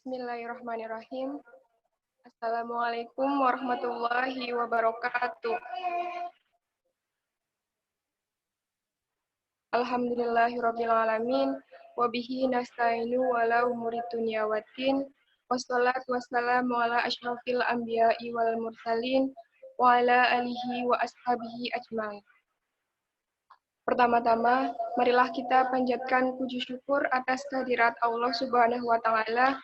Bismillahirrahmanirrahim. Assalamualaikum warahmatullahi wabarakatuh. Alhamdulillahirrabbilalamin. Wabihi nasta'inu wala umuri dunya waddin. Wassalatu wassalamu ala asyrafil anbiya'i wal mursalin. Wa ala alihi wa ashabihi ajma'in. Pertama-tama, marilah kita panjatkan puji syukur atas kehadirat Allah Subhanahu wa Ta'ala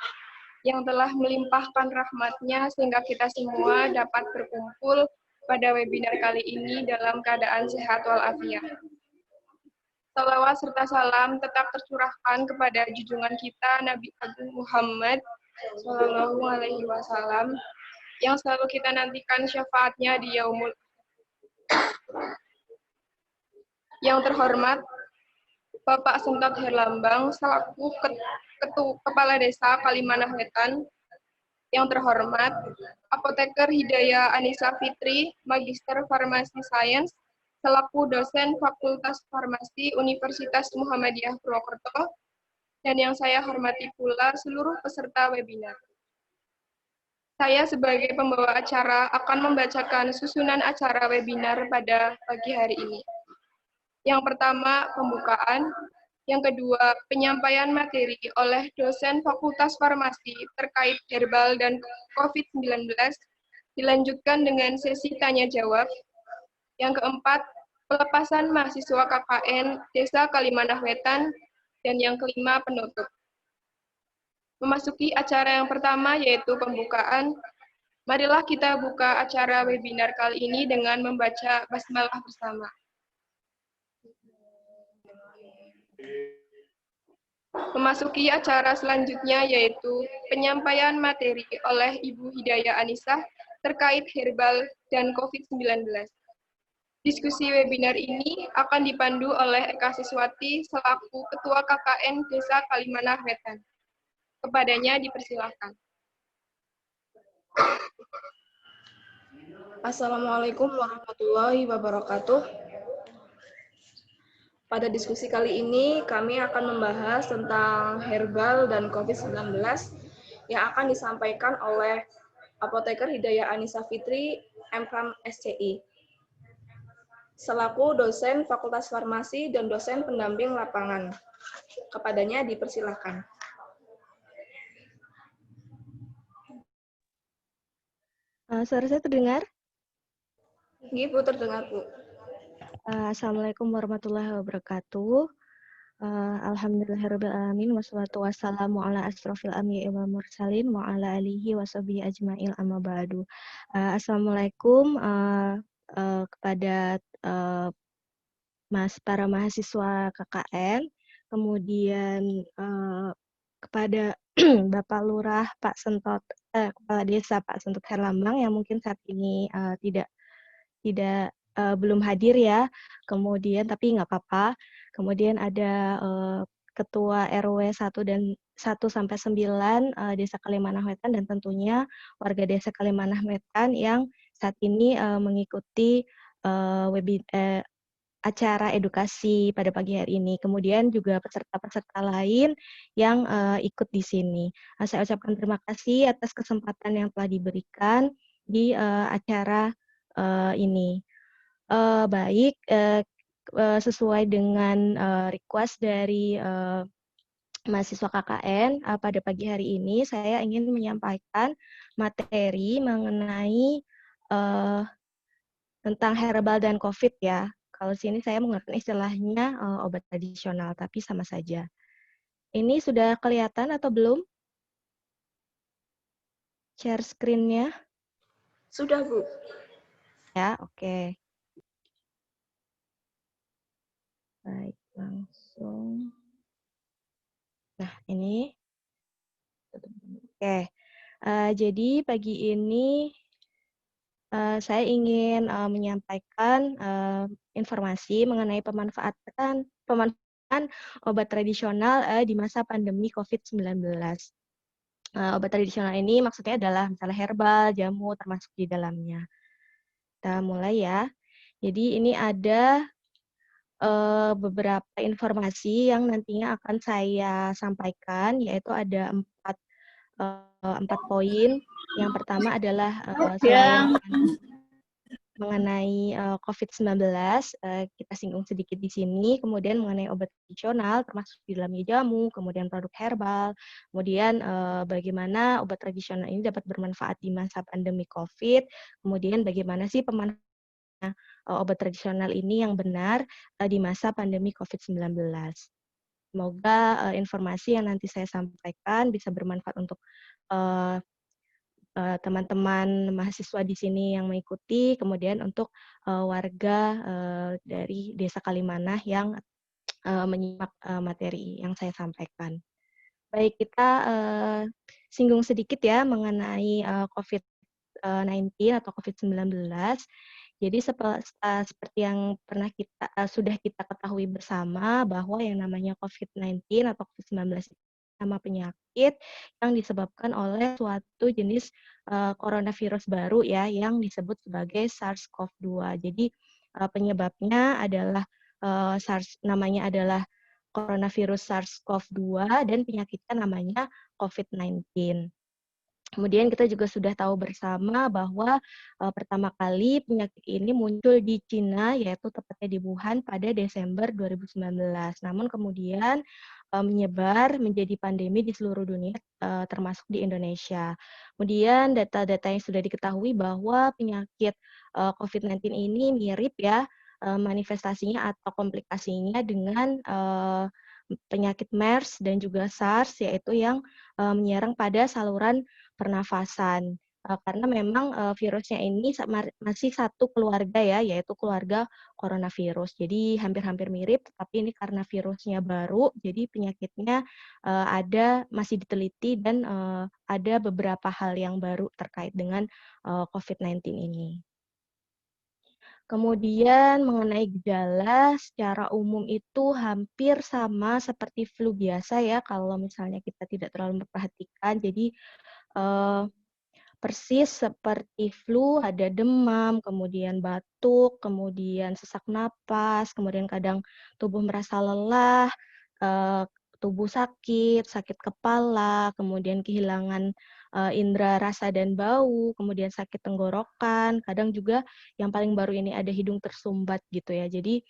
yang telah melimpahkan rahmat-Nya sehingga kita semua dapat berkumpul pada webinar kali ini dalam keadaan sehat walafiat. Salawat serta salam tetap tercurahkan kepada junjungan kita Nabi Agung Muhammad Sallallahu Alaihi Wasallam yang selalu kita nantikan syafaatnya di yaumul. Yang terhormat Bapak Sentot Herlambang selaku Kepala Desa Kalimanah Wetan, yang terhormat Apoteker Hidayah Anissa Fitri, Magister Farmasi Sains, selaku dosen Fakultas Farmasi Universitas Muhammadiyah Purwokerto, dan yang saya hormati pula seluruh peserta webinar. Saya sebagai pembawa acara akan membacakan susunan acara webinar pada pagi hari ini. Yang pertama, pembukaan. Yang kedua, penyampaian materi oleh dosen Fakultas Farmasi terkait herbal dan COVID-19, dilanjutkan dengan sesi tanya-jawab. Yang keempat, pelepasan mahasiswa KKN Desa Kalimanah Wetan, dan yang kelima, penutup. Memasuki acara yang pertama, yaitu pembukaan. Marilah kita buka acara webinar kali ini dengan membaca basmalah bersama. Memasuki acara selanjutnya, yaitu penyampaian materi oleh Ibu Hidayah Anissa terkait herbal dan COVID-19. Diskusi webinar ini akan dipandu oleh Eka Siswati selaku Ketua KKN Desa Kalimanah Wetan. Kepadanya dipersilakan. Assalamualaikum warahmatullahi wabarakatuh. Pada diskusi kali ini, kami akan membahas tentang herbal dan COVID-19 yang akan disampaikan oleh Apoteker Hidayah Anissa Fitri, MKM SCI, selaku dosen Fakultas Farmasi dan dosen pendamping lapangan. Kepadanya dipersilakan. Suara saya terdengar? Bu, terdengar, Bu. Assalamualaikum warahmatullahi wabarakatuh. Alhamdulillahirrahmanirrahim. Wassalatu wassalamu ala asrofil anbiya'i wal mursalin wa ala alihi wa sahbihi ajma'il amma ba'du. Assalamualaikum kepada para mahasiswa KKN, kemudian kepada Bapak Lurah Pak Sentot, Kepala Desa Pak Sentot Herlambang yang mungkin saat ini belum hadir ya, kemudian tapi nggak apa-apa. Kemudian ada Ketua RW 1 dan 1 sampai 9 Desa Kalimanah Wetan, dan tentunya warga Desa Kalimanah Wetan yang saat ini mengikuti acara edukasi pada pagi hari ini. Kemudian juga peserta-peserta lain yang ikut di sini. Saya ucapkan terima kasih atas kesempatan yang telah diberikan di acara ini. Baik, sesuai dengan request dari mahasiswa KKN, pada pagi hari ini saya ingin menyampaikan materi mengenai tentang herbal dan COVID ya. Kalau sini saya menggunakan istilahnya obat tradisional, tapi sama saja. Ini sudah kelihatan atau belum? Share screen-nya? Sudah, Bu. Ya, oke. Baik, langsung. Nah, ini. Oke. Jadi pagi ini saya ingin menyampaikan informasi mengenai pemanfaatan obat tradisional di masa pandemi COVID-19. Obat tradisional ini maksudnya adalah misalnya herbal, jamu termasuk di dalamnya. Kita mulai ya. Jadi ini ada beberapa informasi yang nantinya akan saya sampaikan, yaitu ada 4 4 poin. Yang pertama adalah selain mengenai COVID-19, kita singgung sedikit di sini, kemudian mengenai obat tradisional, termasuk di dalamnya jamu, kemudian produk herbal, kemudian bagaimana obat tradisional ini dapat bermanfaat di masa pandemi COVID, kemudian bagaimana sih pemanfaatan obat tradisional ini yang benar di masa pandemi COVID-19. Semoga informasi yang nanti saya sampaikan bisa bermanfaat untuk teman-teman mahasiswa di sini yang mengikuti, kemudian untuk warga dari Desa Kalimanah yang menyimak materi yang saya sampaikan. Baik, kita singgung sedikit ya mengenai COVID-19 atau COVID-19. Jadi seperti yang pernah sudah kita ketahui bersama bahwa yang namanya COVID-19 atau COVID-19 nama penyakit yang disebabkan oleh suatu jenis coronavirus baru ya yang disebut sebagai SARS-CoV-2. Jadi penyebabnya adalah namanya adalah coronavirus SARS-CoV-2 dan penyakitnya namanya COVID-19. Kemudian kita juga sudah tahu bersama bahwa pertama kali penyakit ini muncul di Cina, yaitu tepatnya di Wuhan pada Desember 2019. Namun kemudian menyebar menjadi pandemi di seluruh dunia, termasuk di Indonesia. Kemudian data-data yang sudah diketahui bahwa penyakit COVID-19 ini mirip ya manifestasinya atau komplikasinya dengan penyakit MERS dan juga SARS, yaitu yang menyerang pada saluran pernafasan. Karena memang virusnya ini masih satu keluarga ya, yaitu keluarga coronavirus. Jadi hampir-hampir mirip, tapi ini karena virusnya baru, jadi penyakitnya masih diteliti dan ada beberapa hal yang baru terkait dengan COVID-19 ini. Kemudian mengenai gejala secara umum itu hampir sama seperti flu biasa ya, kalau misalnya kita tidak terlalu memperhatikan. Jadi persis seperti flu, ada demam, kemudian batuk, kemudian sesak napas, kemudian kadang tubuh merasa lelah, tubuh sakit, sakit kepala, kemudian kehilangan indera rasa dan bau, kemudian sakit tenggorokan, kadang juga yang paling baru ini ada hidung tersumbat gitu ya. Jadi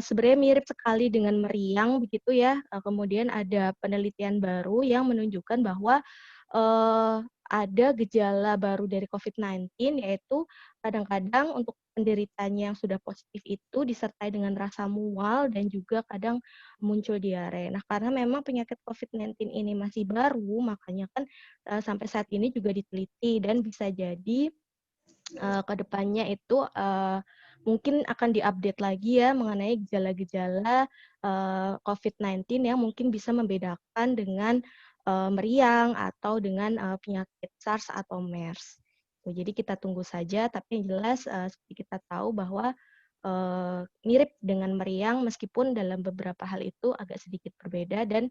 sebenarnya mirip sekali dengan meriang begitu ya. Kemudian ada penelitian baru yang menunjukkan bahwa ada gejala baru dari COVID-19, yaitu kadang-kadang untuk penderitanya yang sudah positif itu disertai dengan rasa mual dan juga kadang muncul diare. Nah, karena memang penyakit COVID-19 ini masih baru, makanya kan sampai saat ini juga diteliti dan bisa jadi ke depannya itu mungkin akan diupdate lagi ya mengenai gejala-gejala COVID-19 yang mungkin bisa membedakan dengan meriang atau dengan penyakit SARS atau MERS. Jadi kita tunggu saja, tapi yang jelas seperti kita tahu bahwa mirip dengan meriang meskipun dalam beberapa hal itu agak sedikit berbeda dan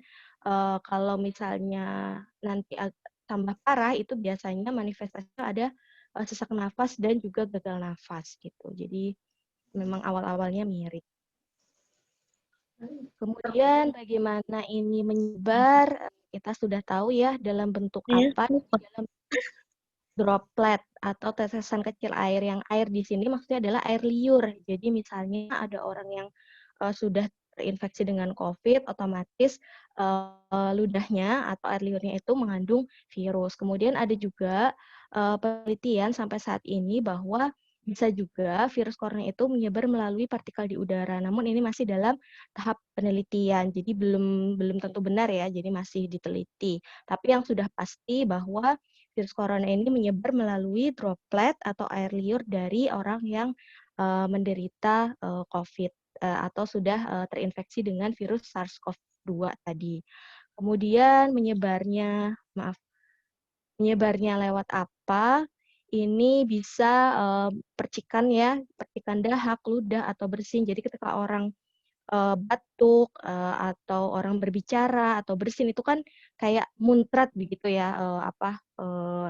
kalau misalnya nanti tambah parah itu biasanya manifestasinya ada sesak nafas dan juga gagal nafas gitu. Jadi memang awal-awalnya mirip. Kemudian bagaimana ini menyebar, kita sudah tahu ya dalam bentuk apa, dalam bentuk droplet atau tetesan kecil air. Yang air di sini maksudnya adalah air liur. Jadi misalnya ada orang yang sudah terinfeksi dengan COVID, otomatis ludahnya atau air liurnya itu mengandung virus. Kemudian ada juga penelitian sampai saat ini bahwa bisa juga virus corona itu menyebar melalui partikel di udara. Namun ini masih dalam tahap penelitian, jadi belum tentu benar ya, jadi masih diteliti. Tapi yang sudah pasti bahwa virus corona ini menyebar melalui droplet atau air liur dari orang yang menderita COVID atau sudah terinfeksi dengan virus SARS-CoV-2 tadi. Kemudian menyebarnya lewat apa? Ini bisa percikan ya, percikan dahak, ludah, atau bersin. Jadi ketika orang batuk atau orang berbicara atau bersin itu kan kayak muncrat begitu ya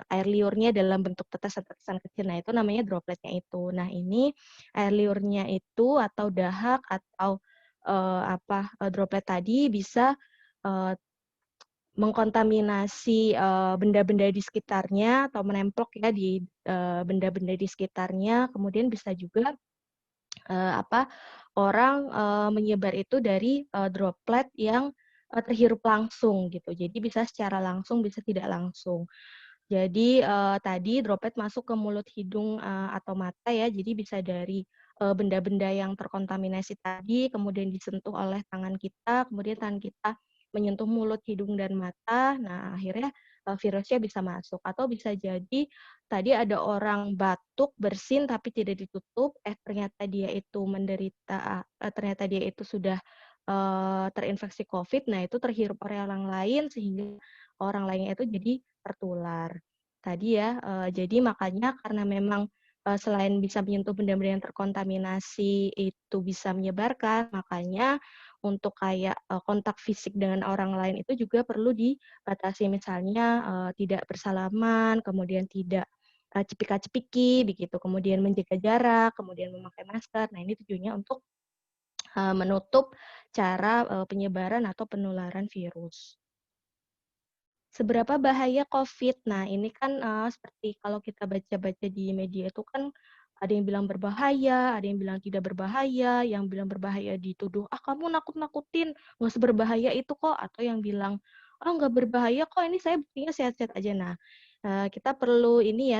air liurnya dalam bentuk tetesan-tetesan kecil. Nah, itu namanya dropletnya itu. Nah, ini air liurnya itu atau dahak atau droplet tadi bisa mengkontaminasi benda-benda di sekitarnya atau menempel ya di benda-benda di sekitarnya. Kemudian bisa juga orang menyebar itu dari droplet yang terhirup langsung gitu. Jadi bisa secara langsung, bisa tidak langsung. Jadi tadi droplet masuk ke mulut, hidung, atau mata ya. Jadi bisa dari benda-benda yang terkontaminasi tadi, kemudian disentuh oleh tangan kita, kemudian tangan kita menyentuh mulut, hidung, dan mata. Nah, akhirnya virusnya bisa masuk. Atau bisa jadi tadi ada orang batuk, bersin, tapi tidak ditutup, ternyata dia itu ternyata dia itu sudah terinfeksi COVID, nah itu terhirup oleh orang lain, sehingga orang lainnya itu jadi tertular. Tadi ya, jadi makanya karena memang selain bisa menyentuh benda-benda yang terkontaminasi itu bisa menyebarkan, makanya untuk kayak kontak fisik dengan orang lain itu juga perlu dibatasi. Misalnya tidak bersalaman, kemudian tidak cipika-cipiki begitu, kemudian menjaga jarak, kemudian memakai masker. Nah, ini tujuannya untuk menutup cara penyebaran atau penularan virus. Seberapa bahaya COVID? Nah, ini kan seperti kalau kita baca-baca di media itu kan ada yang bilang berbahaya, ada yang bilang tidak berbahaya, yang bilang berbahaya dituduh, ah kamu nakut-nakutin, nggak seberbahaya itu kok, atau yang bilang, ah nggak berbahaya kok, ini saya buktinya sehat-sehat aja. Nah, kita perlu ini ya,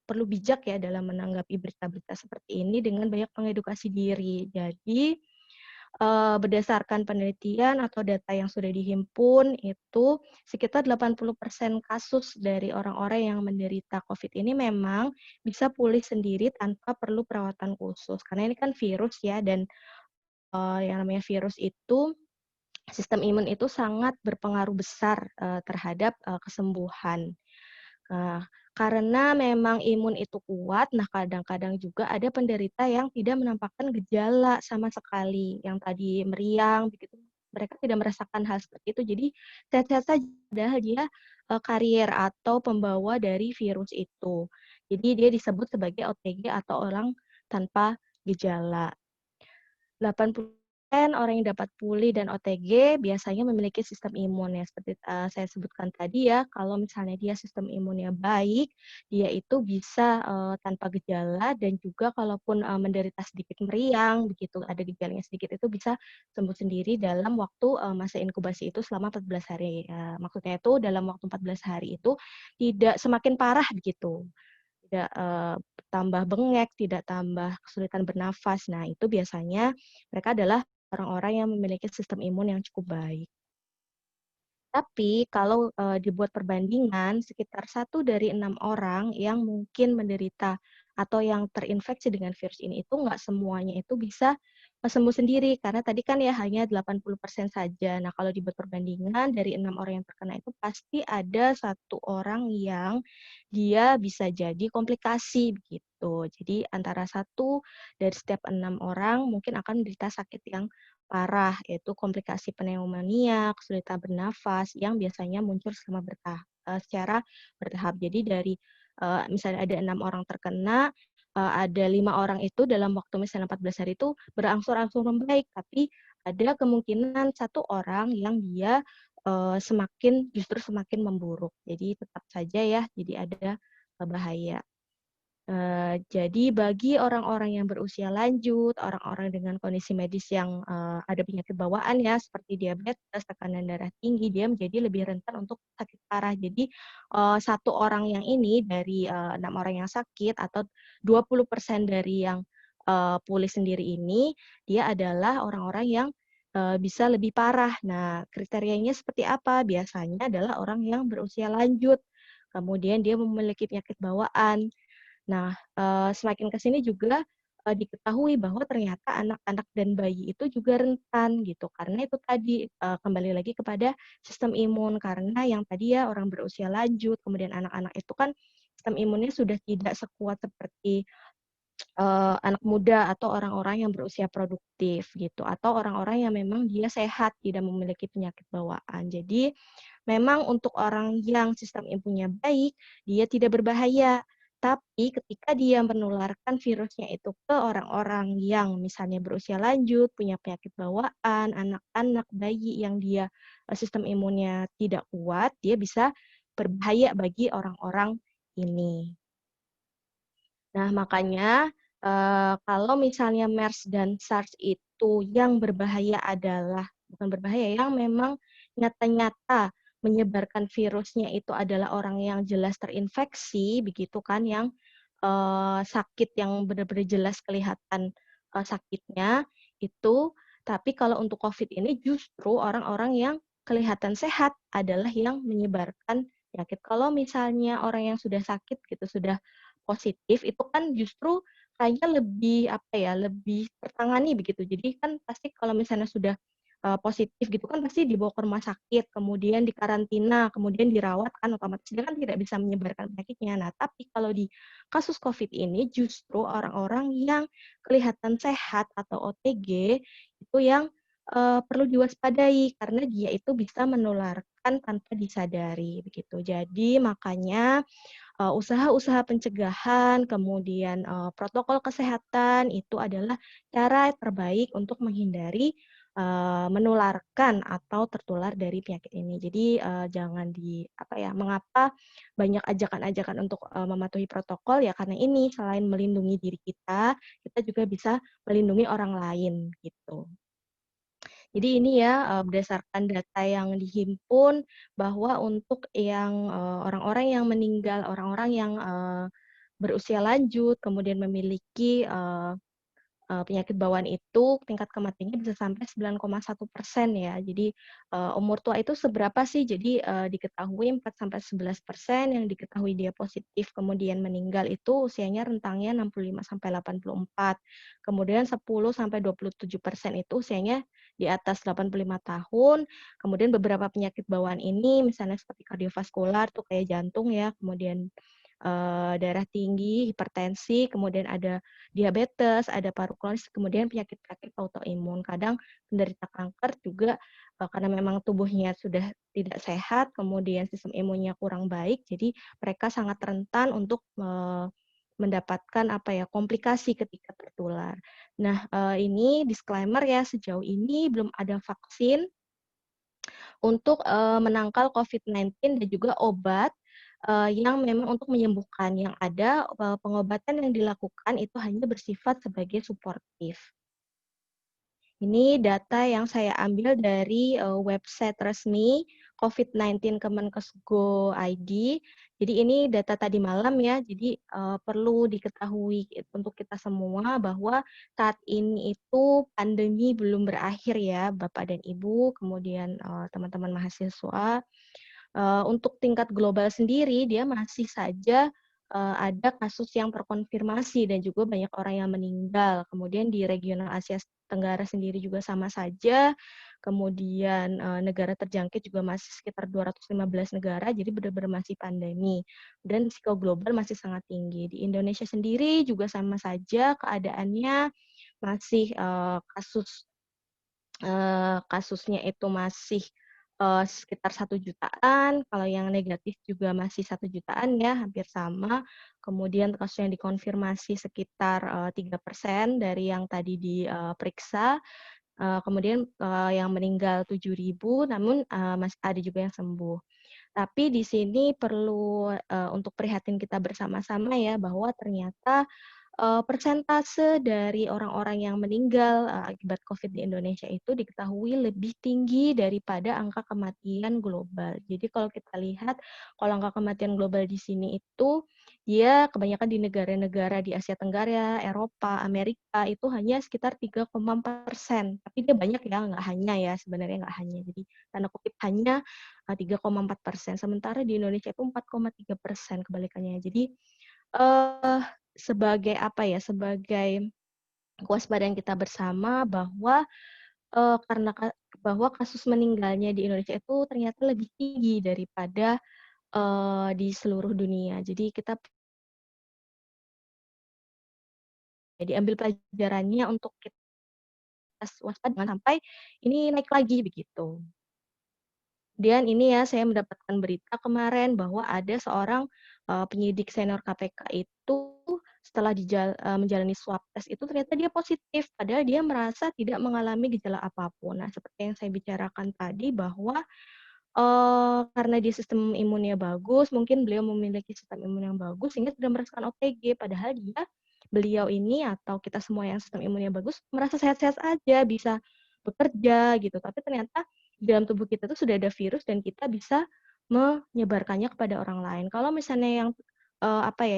perlu bijak ya dalam menanggapi berita-berita seperti ini dengan banyak mengedukasi diri. Jadi, berdasarkan penelitian atau data yang sudah dihimpun, itu sekitar 80% kasus dari orang-orang yang menderita COVID ini memang bisa pulih sendiri tanpa perlu perawatan khusus. Karena ini kan virus ya, dan yang namanya virus itu, sistem imun itu sangat berpengaruh besar terhadap kesembuhan. Nah, karena memang imun itu kuat, nah kadang-kadang juga ada penderita yang tidak menampakkan gejala sama sekali, yang tadi meriang begitu, mereka tidak merasakan hal seperti itu. Jadi sehat-sehat saja, padahal dia karier atau pembawa dari virus itu. Jadi dia disebut sebagai OTG atau orang tanpa gejala. 80% orang yang dapat pulih dan OTG biasanya memiliki sistem imun ya, seperti saya sebutkan tadi ya, kalau misalnya dia sistem imunnya baik, dia itu bisa tanpa gejala, dan juga kalaupun menderita sedikit meriang begitu, ada gejalanya sedikit, itu bisa sembuh sendiri dalam waktu masa inkubasi itu selama 14 hari. Maksudnya itu dalam waktu 14 hari itu tidak semakin parah begitu. Tidak tambah bengek, tidak tambah kesulitan bernafas. Nah, itu biasanya mereka adalah orang-orang yang memiliki sistem imun yang cukup baik. Tapi kalau dibuat perbandingan, sekitar 1 dari 6 orang yang mungkin menderita atau yang terinfeksi dengan virus ini itu nggak semuanya itu bisa sembuh sendiri, karena tadi kan ya hanya 80% saja. Nah, kalau dibuat perbandingan dari 6 orang yang terkena itu pasti ada 1 orang yang dia bisa jadi komplikasi begitu. Jadi antara 1 dari setiap 6 orang mungkin akan menderita sakit yang parah, yaitu komplikasi pneumonia, kesulitan bernafas yang biasanya muncul secara bertahap. Jadi dari misalnya ada 6 orang terkena, ada 5 orang itu dalam waktu misalnya 14 hari itu berangsur-angsur membaik, tapi ada kemungkinan 1 orang yang dia justru semakin memburuk. Jadi tetap saja ya, jadi ada bahaya. Jadi bagi orang-orang yang berusia lanjut, orang-orang dengan kondisi medis yang ada penyakit bawaan ya, seperti diabetes, tekanan darah tinggi, dia menjadi lebih rentan untuk sakit parah. Jadi 1 orang yang ini dari 6 orang yang sakit atau 20% dari yang pulih sendiri ini, dia adalah orang-orang yang bisa lebih parah. Nah, kriterianya seperti apa? Biasanya adalah orang yang berusia lanjut, kemudian dia memiliki penyakit bawaan. Nah, semakin ke sini juga diketahui bahwa ternyata anak-anak dan bayi itu juga rentan gitu, karena itu tadi kembali lagi kepada sistem imun, karena yang tadi ya orang berusia lanjut, kemudian anak-anak itu kan sistem imunnya sudah tidak sekuat seperti anak muda atau orang-orang yang berusia produktif gitu, atau orang-orang yang memang dia sehat, tidak memiliki penyakit bawaan. Jadi memang untuk orang yang sistem imunnya baik, dia tidak berbahaya. Tapi ketika dia menularkan virusnya itu ke orang-orang yang misalnya berusia lanjut, punya penyakit bawaan, anak-anak, bayi yang dia sistem imunnya tidak kuat, dia bisa berbahaya bagi orang-orang ini. Nah, makanya kalau misalnya MERS dan SARS itu yang berbahaya adalah, bukan berbahaya, yang memang nyata-nyata menyebarkan virusnya itu adalah orang yang jelas terinfeksi, begitu kan, yang sakit yang benar-benar jelas kelihatan sakitnya itu. Tapi kalau untuk COVID ini justru orang-orang yang kelihatan sehat adalah yang menyebarkan penyakit. Kalau misalnya orang yang sudah sakit gitu, sudah positif, itu kan justru kayaknya lebih, apa ya, lebih tertangani begitu. Jadi kan pasti kalau misalnya sudah positif gitu kan pasti dibawa ke rumah sakit, kemudian dikarantina, kemudian dirawat kan otomatis dia kan tidak bisa menyebarkan penyakitnya. Nah, tapi kalau di kasus COVID ini justru orang-orang yang kelihatan sehat atau OTG itu yang perlu diwaspadai karena dia itu bisa menularkan tanpa disadari begitu. Jadi makanya usaha-usaha pencegahan, kemudian protokol kesehatan itu adalah cara terbaik untuk menghindari menularkan atau tertular dari penyakit ini. Jadi jangan mengapa banyak ajakan-ajakan untuk mematuhi protokol ya karena ini selain melindungi diri kita, kita juga bisa melindungi orang lain gitu. Jadi ini ya, berdasarkan data yang dihimpun bahwa untuk yang, orang-orang yang meninggal, orang-orang yang, berusia lanjut, kemudian memiliki, penyakit bawaan itu tingkat kematiannya bisa sampai 9,1% ya. Jadi, umur tua itu seberapa sih? Jadi, diketahui 4-11% yang diketahui dia positif kemudian meninggal itu usianya rentangnya 65-84. Kemudian 10-27% itu usianya di atas 85 tahun. Kemudian beberapa penyakit bawaan ini misalnya seperti kardiovaskular tuh kayak jantung ya, kemudian, darah tinggi, hipertensi, kemudian ada diabetes, ada paru kronis, kemudian penyakit-penyakit autoimun. Kadang penderita kanker juga karena memang tubuhnya sudah tidak sehat, kemudian sistem imunnya kurang baik, jadi mereka sangat rentan untuk mendapatkan komplikasi ketika tertular. Nah, ini disclaimer ya, sejauh ini belum ada vaksin untuk menangkal COVID-19 dan juga obat yang memang untuk menyembuhkan. Yang ada pengobatan yang dilakukan itu hanya bersifat sebagai suportif. Ini data yang saya ambil dari website resmi COVID-19 Kemenkes.go.id. Jadi ini data tadi malam ya, jadi perlu diketahui untuk kita semua bahwa saat ini itu pandemi belum berakhir ya Bapak dan Ibu, kemudian teman-teman mahasiswa. Untuk tingkat global sendiri, dia masih saja ada kasus yang terkonfirmasi dan juga banyak orang yang meninggal. Kemudian di regional Asia Tenggara sendiri juga sama saja. Kemudian negara terjangkit juga masih sekitar 215 negara, jadi benar-benar masih pandemi. Dan risiko global masih sangat tinggi. Di Indonesia sendiri juga sama saja keadaannya masih kasusnya itu masih sekitar 1 jutaan, kalau yang negatif juga masih 1 jutaan ya, hampir sama. Kemudian kasus yang dikonfirmasi sekitar 3% dari yang tadi diperiksa. Kemudian yang meninggal 7.000, namun masih ada juga yang sembuh. Tapi di sini perlu untuk prihatin kita bersama-sama ya, bahwa ternyata persentase dari orang-orang yang meninggal akibat COVID di Indonesia itu diketahui lebih tinggi daripada angka kematian global. Jadi kalau kita lihat, kalau angka kematian global di sini itu, dia kebanyakan di negara-negara di Asia Tenggara, Eropa, Amerika, itu hanya sekitar 3,4%. Tapi dia banyak ya, nggak hanya ya, sebenarnya nggak hanya. Jadi tanda kutip hanya 3,4%. Sementara di Indonesia itu 4,3% kebalikannya. Jadi, sebagai kewaspadaan kita bersama bahwa bahwa kasus meninggalnya di Indonesia itu ternyata lebih tinggi daripada di seluruh dunia. Jadi kita ambil pelajarannya untuk kita waspada jangan sampai ini naik lagi begitu. Dan ini ya saya mendapatkan berita kemarin bahwa ada seorang penyidik senior KPK itu setelah menjalani swab test itu ternyata dia positif, padahal dia merasa tidak mengalami gejala apapun. Nah, seperti yang saya bicarakan tadi bahwa karena dia sistem imunnya bagus, mungkin beliau memiliki sistem imun yang bagus sehingga tidak merasakan OTG, padahal beliau ini atau kita semua yang sistem imunnya bagus merasa sehat-sehat aja, bisa bekerja gitu. Tapi ternyata di dalam tubuh kita tuh sudah ada virus dan kita bisa menyebarkannya kepada orang lain. Kalau misalnya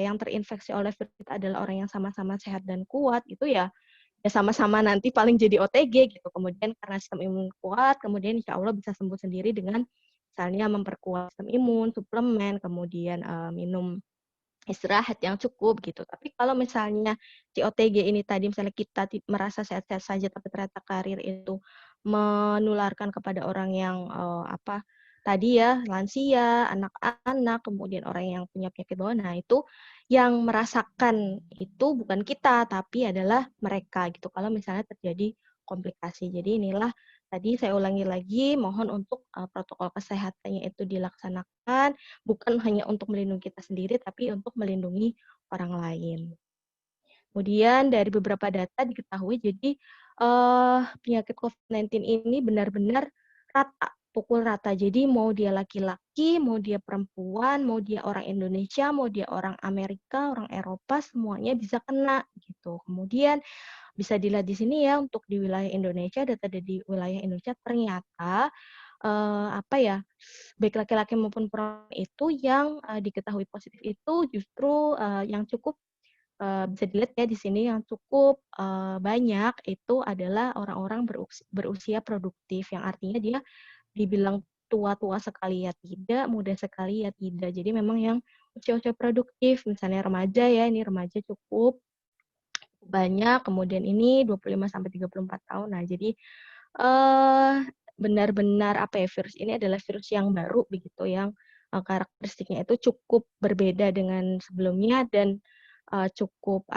yang terinfeksi oleh virus itu adalah orang yang sama-sama sehat dan kuat, itu ya sama-sama nanti paling jadi OTG gitu. Kemudian karena sistem imun kuat, kemudian insya Allah bisa sembuh sendiri dengan misalnya memperkuat sistem imun, suplemen, kemudian minum istirahat yang cukup gitu. Tapi kalau misalnya si OTG ini tadi misalnya kita merasa sehat-sehat saja tapi ternyata karir itu menularkan kepada orang yang tadi ya lansia, anak-anak, kemudian orang yang punya penyakit bawaan. Nah, itu yang merasakan itu bukan kita tapi adalah mereka gitu. Kalau misalnya terjadi komplikasi. Jadi inilah tadi saya ulangi lagi mohon untuk protokol kesehatannya itu dilaksanakan bukan hanya untuk melindungi kita sendiri, tapi untuk melindungi orang lain. Kemudian dari beberapa data diketahui, jadi penyakit COVID-19 ini benar-benar rata, pukul rata. Jadi mau dia laki-laki, mau dia perempuan, mau dia orang Indonesia, mau dia orang Amerika, orang Eropa, semuanya bisa kena gitu. Kemudian bisa dilihat di sini ya untuk di wilayah Indonesia, data di wilayah Indonesia ternyata baik laki-laki maupun perempuan itu yang diketahui positif itu justru yang cukup bisa dilihat ya di sini yang cukup banyak itu adalah orang-orang berusia produktif yang artinya dia dibilang tua-tua sekali ya tidak, muda sekali ya tidak. Jadi memang yang usia-usia produktif, misalnya remaja ya, ini remaja cukup banyak, kemudian ini 25 sampai 34 tahun. Nah, jadi benar-benar virus ini adalah virus yang baru begitu yang karakteristiknya itu cukup berbeda dengan sebelumnya dan cukup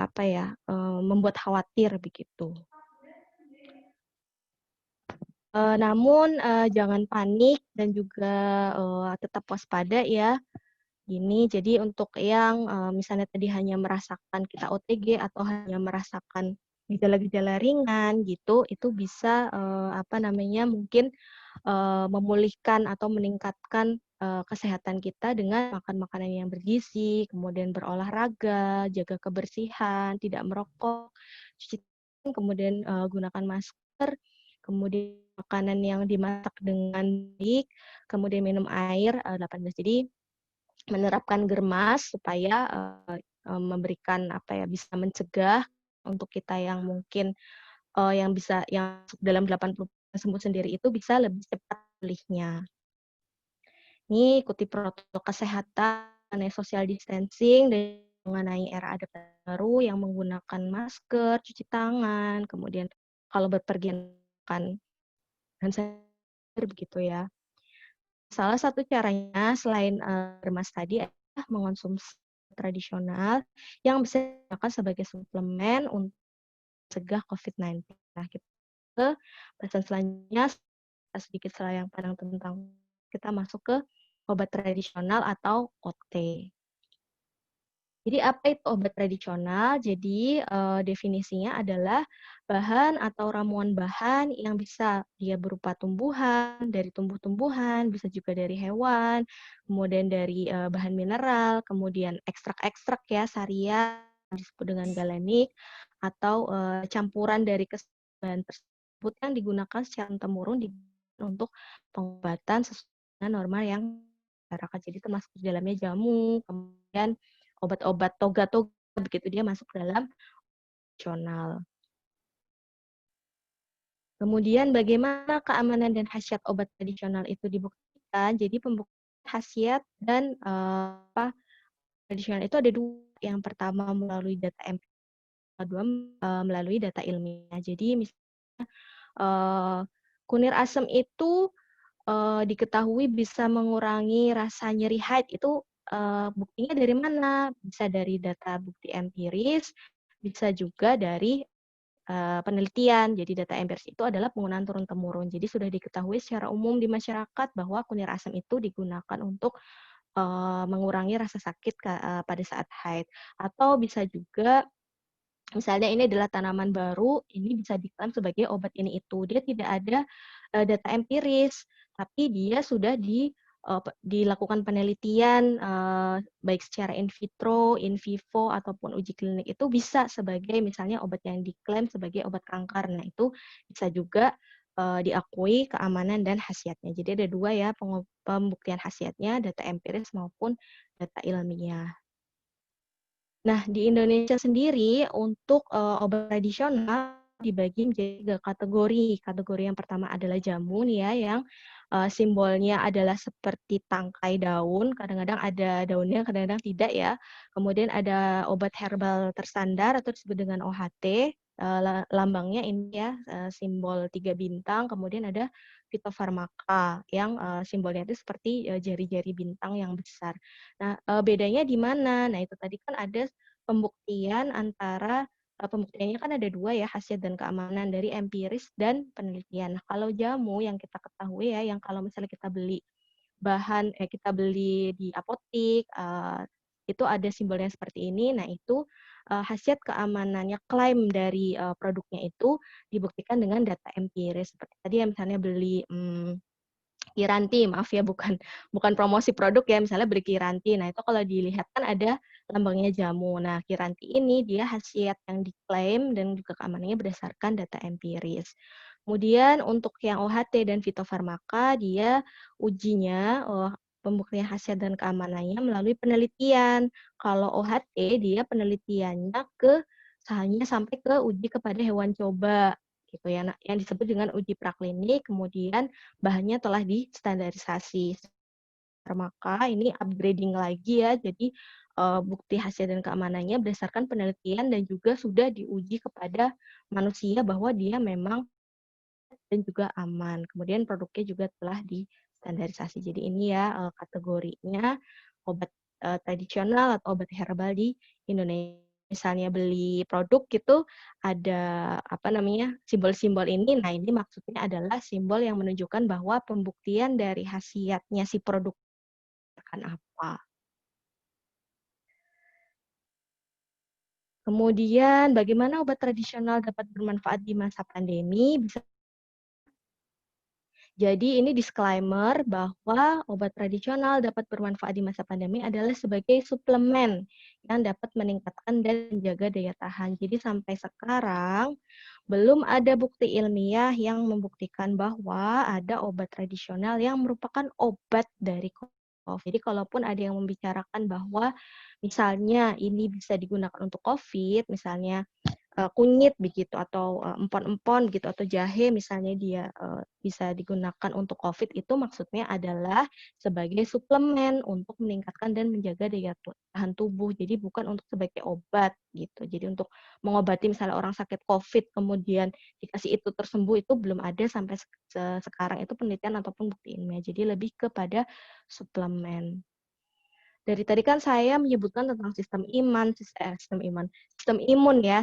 membuat khawatir begitu. Namun jangan panik dan juga tetap waspada ya. Gini, jadi untuk yang misalnya tadi hanya merasakan kita OTG atau hanya merasakan gejala-gejala ringan gitu, itu bisa mungkin memulihkan atau meningkatkan kesehatan kita dengan makan makanan yang bergizi, kemudian berolahraga, jaga kebersihan, tidak merokok, cuci tangan, kemudian gunakan masker, kemudian makanan yang dimasak dengan baik, kemudian minum air 8 gelas. Jadi menerapkan germas supaya memberikan bisa mencegah untuk kita yang mungkin yang dalam 80% sembuh sendiri itu bisa lebih cepat pulihnya. Ini ikuti protokol kesehatan mengenai social distancing dan mengenai era adaptasi baru yang menggunakan masker, cuci tangan, kemudian kalau berpergian hand sanitizer begitu ya. Salah satu caranya selain germas tadi adalah mengonsumsi tradisional yang bisa digunakan sebagai suplemen untuk mencegah COVID-19. Nah, kita ke bahasan selanjutnya sedikit selayang pandang tentang kita masuk ke obat tradisional atau OT. Jadi apa itu obat tradisional? Jadi definisinya adalah bahan atau ramuan bahan yang bisa dia berupa tumbuhan, dari tumbuh-tumbuhan, bisa juga dari hewan, kemudian dari bahan mineral, kemudian ekstrak-ekstrak ya, saria disebut dengan galenik, atau campuran dari bahan tersebut yang digunakan secara temurun untuk pengobatan sesuai dengan norma yang masyarakat. Jadi termasuk di dalamnya jamu, kemudian obat-obat toga-toga begitu dia masuk dalam nasional. Kemudian bagaimana keamanan dan khasiat obat tradisional itu dibuktikan? Jadi pembuktian khasiat dan tradisional itu ada dua. Yang pertama melalui data empiris, kedua melalui data ilmiah. Jadi misalnya kunir asam itu diketahui bisa mengurangi rasa nyeri haid itu buktinya dari mana? Bisa dari data bukti empiris, bisa juga dari penelitian. Jadi data empiris itu adalah penggunaan turun-temurun. Jadi sudah diketahui secara umum di masyarakat bahwa kunir asam itu digunakan untuk mengurangi rasa sakit pada saat haid. Atau bisa juga misalnya ini adalah tanaman baru, ini bisa diklaim sebagai obat ini itu. Dia tidak ada data empiris, tapi dia sudah dilakukan penelitian baik secara in vitro, in vivo ataupun uji klinik itu bisa sebagai misalnya obat yang diklaim sebagai obat kanker. Nah, itu bisa juga diakui keamanan dan khasiatnya. Jadi ada dua ya pembuktian khasiatnya, data empiris maupun data ilmiah. Nah, di Indonesia sendiri untuk obat tradisional dibagi menjadi 3 kategori. Kategori yang pertama adalah jamu nih ya, yang simbolnya adalah seperti tangkai daun, kadang-kadang ada daunnya, kadang-kadang tidak ya. Kemudian ada obat herbal tersandar atau disebut dengan OHT, lambangnya ini ya, simbol 3 bintang, kemudian ada fitofarmaka yang simbolnya itu seperti jari-jari bintang yang besar. Nah, bedanya di mana? Nah, itu tadi kan ada pembuktian antara pembuktiannya kan ada 2 ya, khasiat dan keamanan dari empiris dan penelitian. Nah, kalau jamu yang kita ketahui ya, yang kalau misalnya kita beli kita beli di apotik, itu ada simbolnya seperti ini. Nah, itu khasiat keamanannya, klaim dari produknya itu dibuktikan dengan data empiris. Seperti tadi ya, misalnya beli Kiranti, maaf ya bukan promosi produk ya, misalnya beli Kiranti. Nah, itu kalau dilihat kan ada lambangnya jamu. Nah, Kiranti ini dia khasiat yang diklaim dan juga keamanannya berdasarkan data empiris. Kemudian untuk yang OHT dan fitofarmaka, dia ujinya pembuktian khasiat dan keamanannya melalui penelitian. Kalau OHT dia penelitiannya hanya sampai ke uji kepada hewan coba gitu ya, yang disebut dengan uji praklinik, kemudian bahannya telah distandarisasi. Maka ini upgrading lagi ya, jadi bukti hasil dan keamanannya berdasarkan penelitian dan juga sudah diuji kepada manusia bahwa dia memang dan juga aman. Kemudian produknya juga telah distandarisasi. Jadi ini ya kategorinya obat tradisional atau obat herbal di Indonesia. Misalnya beli produk gitu ada apa namanya simbol-simbol ini. Nah, ini maksudnya adalah simbol yang menunjukkan bahwa pembuktian dari khasiatnya si produk akan apa. Kemudian bagaimana obat tradisional dapat bermanfaat di masa pandemi? Jadi ini disclaimer bahwa obat tradisional dapat bermanfaat di masa pandemi adalah sebagai suplemen yang dapat meningkatkan dan menjaga daya tahan. Jadi sampai sekarang belum ada bukti ilmiah yang membuktikan bahwa ada obat tradisional yang merupakan obat dari COVID. Jadi kalaupun ada yang membicarakan bahwa misalnya ini bisa digunakan untuk COVID, misalnya kunyit begitu atau empon-empon gitu atau jahe misalnya dia bisa digunakan untuk COVID, itu maksudnya adalah sebagai suplemen untuk meningkatkan dan menjaga daya tahan tubuh. Jadi bukan untuk sebagai obat gitu. Jadi untuk mengobati misalnya orang sakit COVID kemudian dikasih itu tersembuh, itu belum ada sampai sekarang itu penelitian ataupun bukti ilmiah. Jadi lebih kepada suplemen. Dari tadi kan saya menyebutkan tentang sistem imun ya,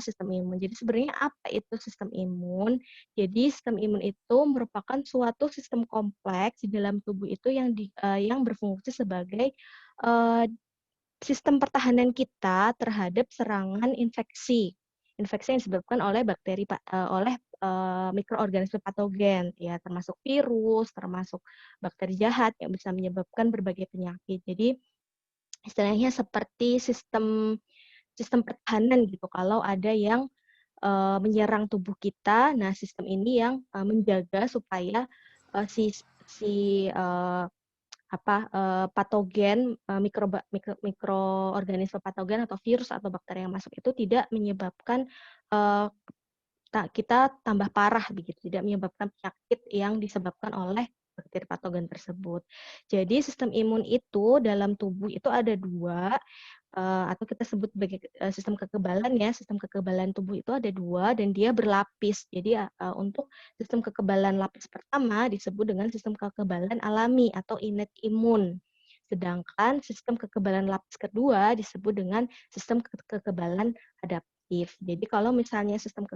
sistem imun. Jadi sebenarnya apa itu sistem imun? Jadi sistem imun itu merupakan suatu sistem kompleks di dalam tubuh itu yang berfungsi sebagai sistem pertahanan kita terhadap serangan infeksi. Infeksi yang disebabkan oleh mikroorganisme patogen, ya termasuk virus, termasuk bakteri jahat yang bisa menyebabkan berbagai penyakit. Jadi istilahnya seperti sistem pertahanan gitu. Kalau ada yang menyerang tubuh kita, nah sistem ini yang menjaga supaya si patogen mikroorganisme patogen atau virus atau bakteri yang masuk itu tidak menyebabkan kita tambah parah begitu, tidak menyebabkan penyakit yang disebabkan oleh bakteri patogen tersebut. Jadi sistem imun itu dalam tubuh itu ada 2, atau kita sebut sebagai sistem kekebalan ya. Sistem kekebalan tubuh itu ada 2 dan dia berlapis. Jadi untuk sistem kekebalan lapis pertama disebut dengan sistem kekebalan alami atau innate imun. Sedangkan sistem kekebalan lapis kedua disebut dengan sistem kekebalan adaptif. reaktif. Jadi kalau misalnya sistem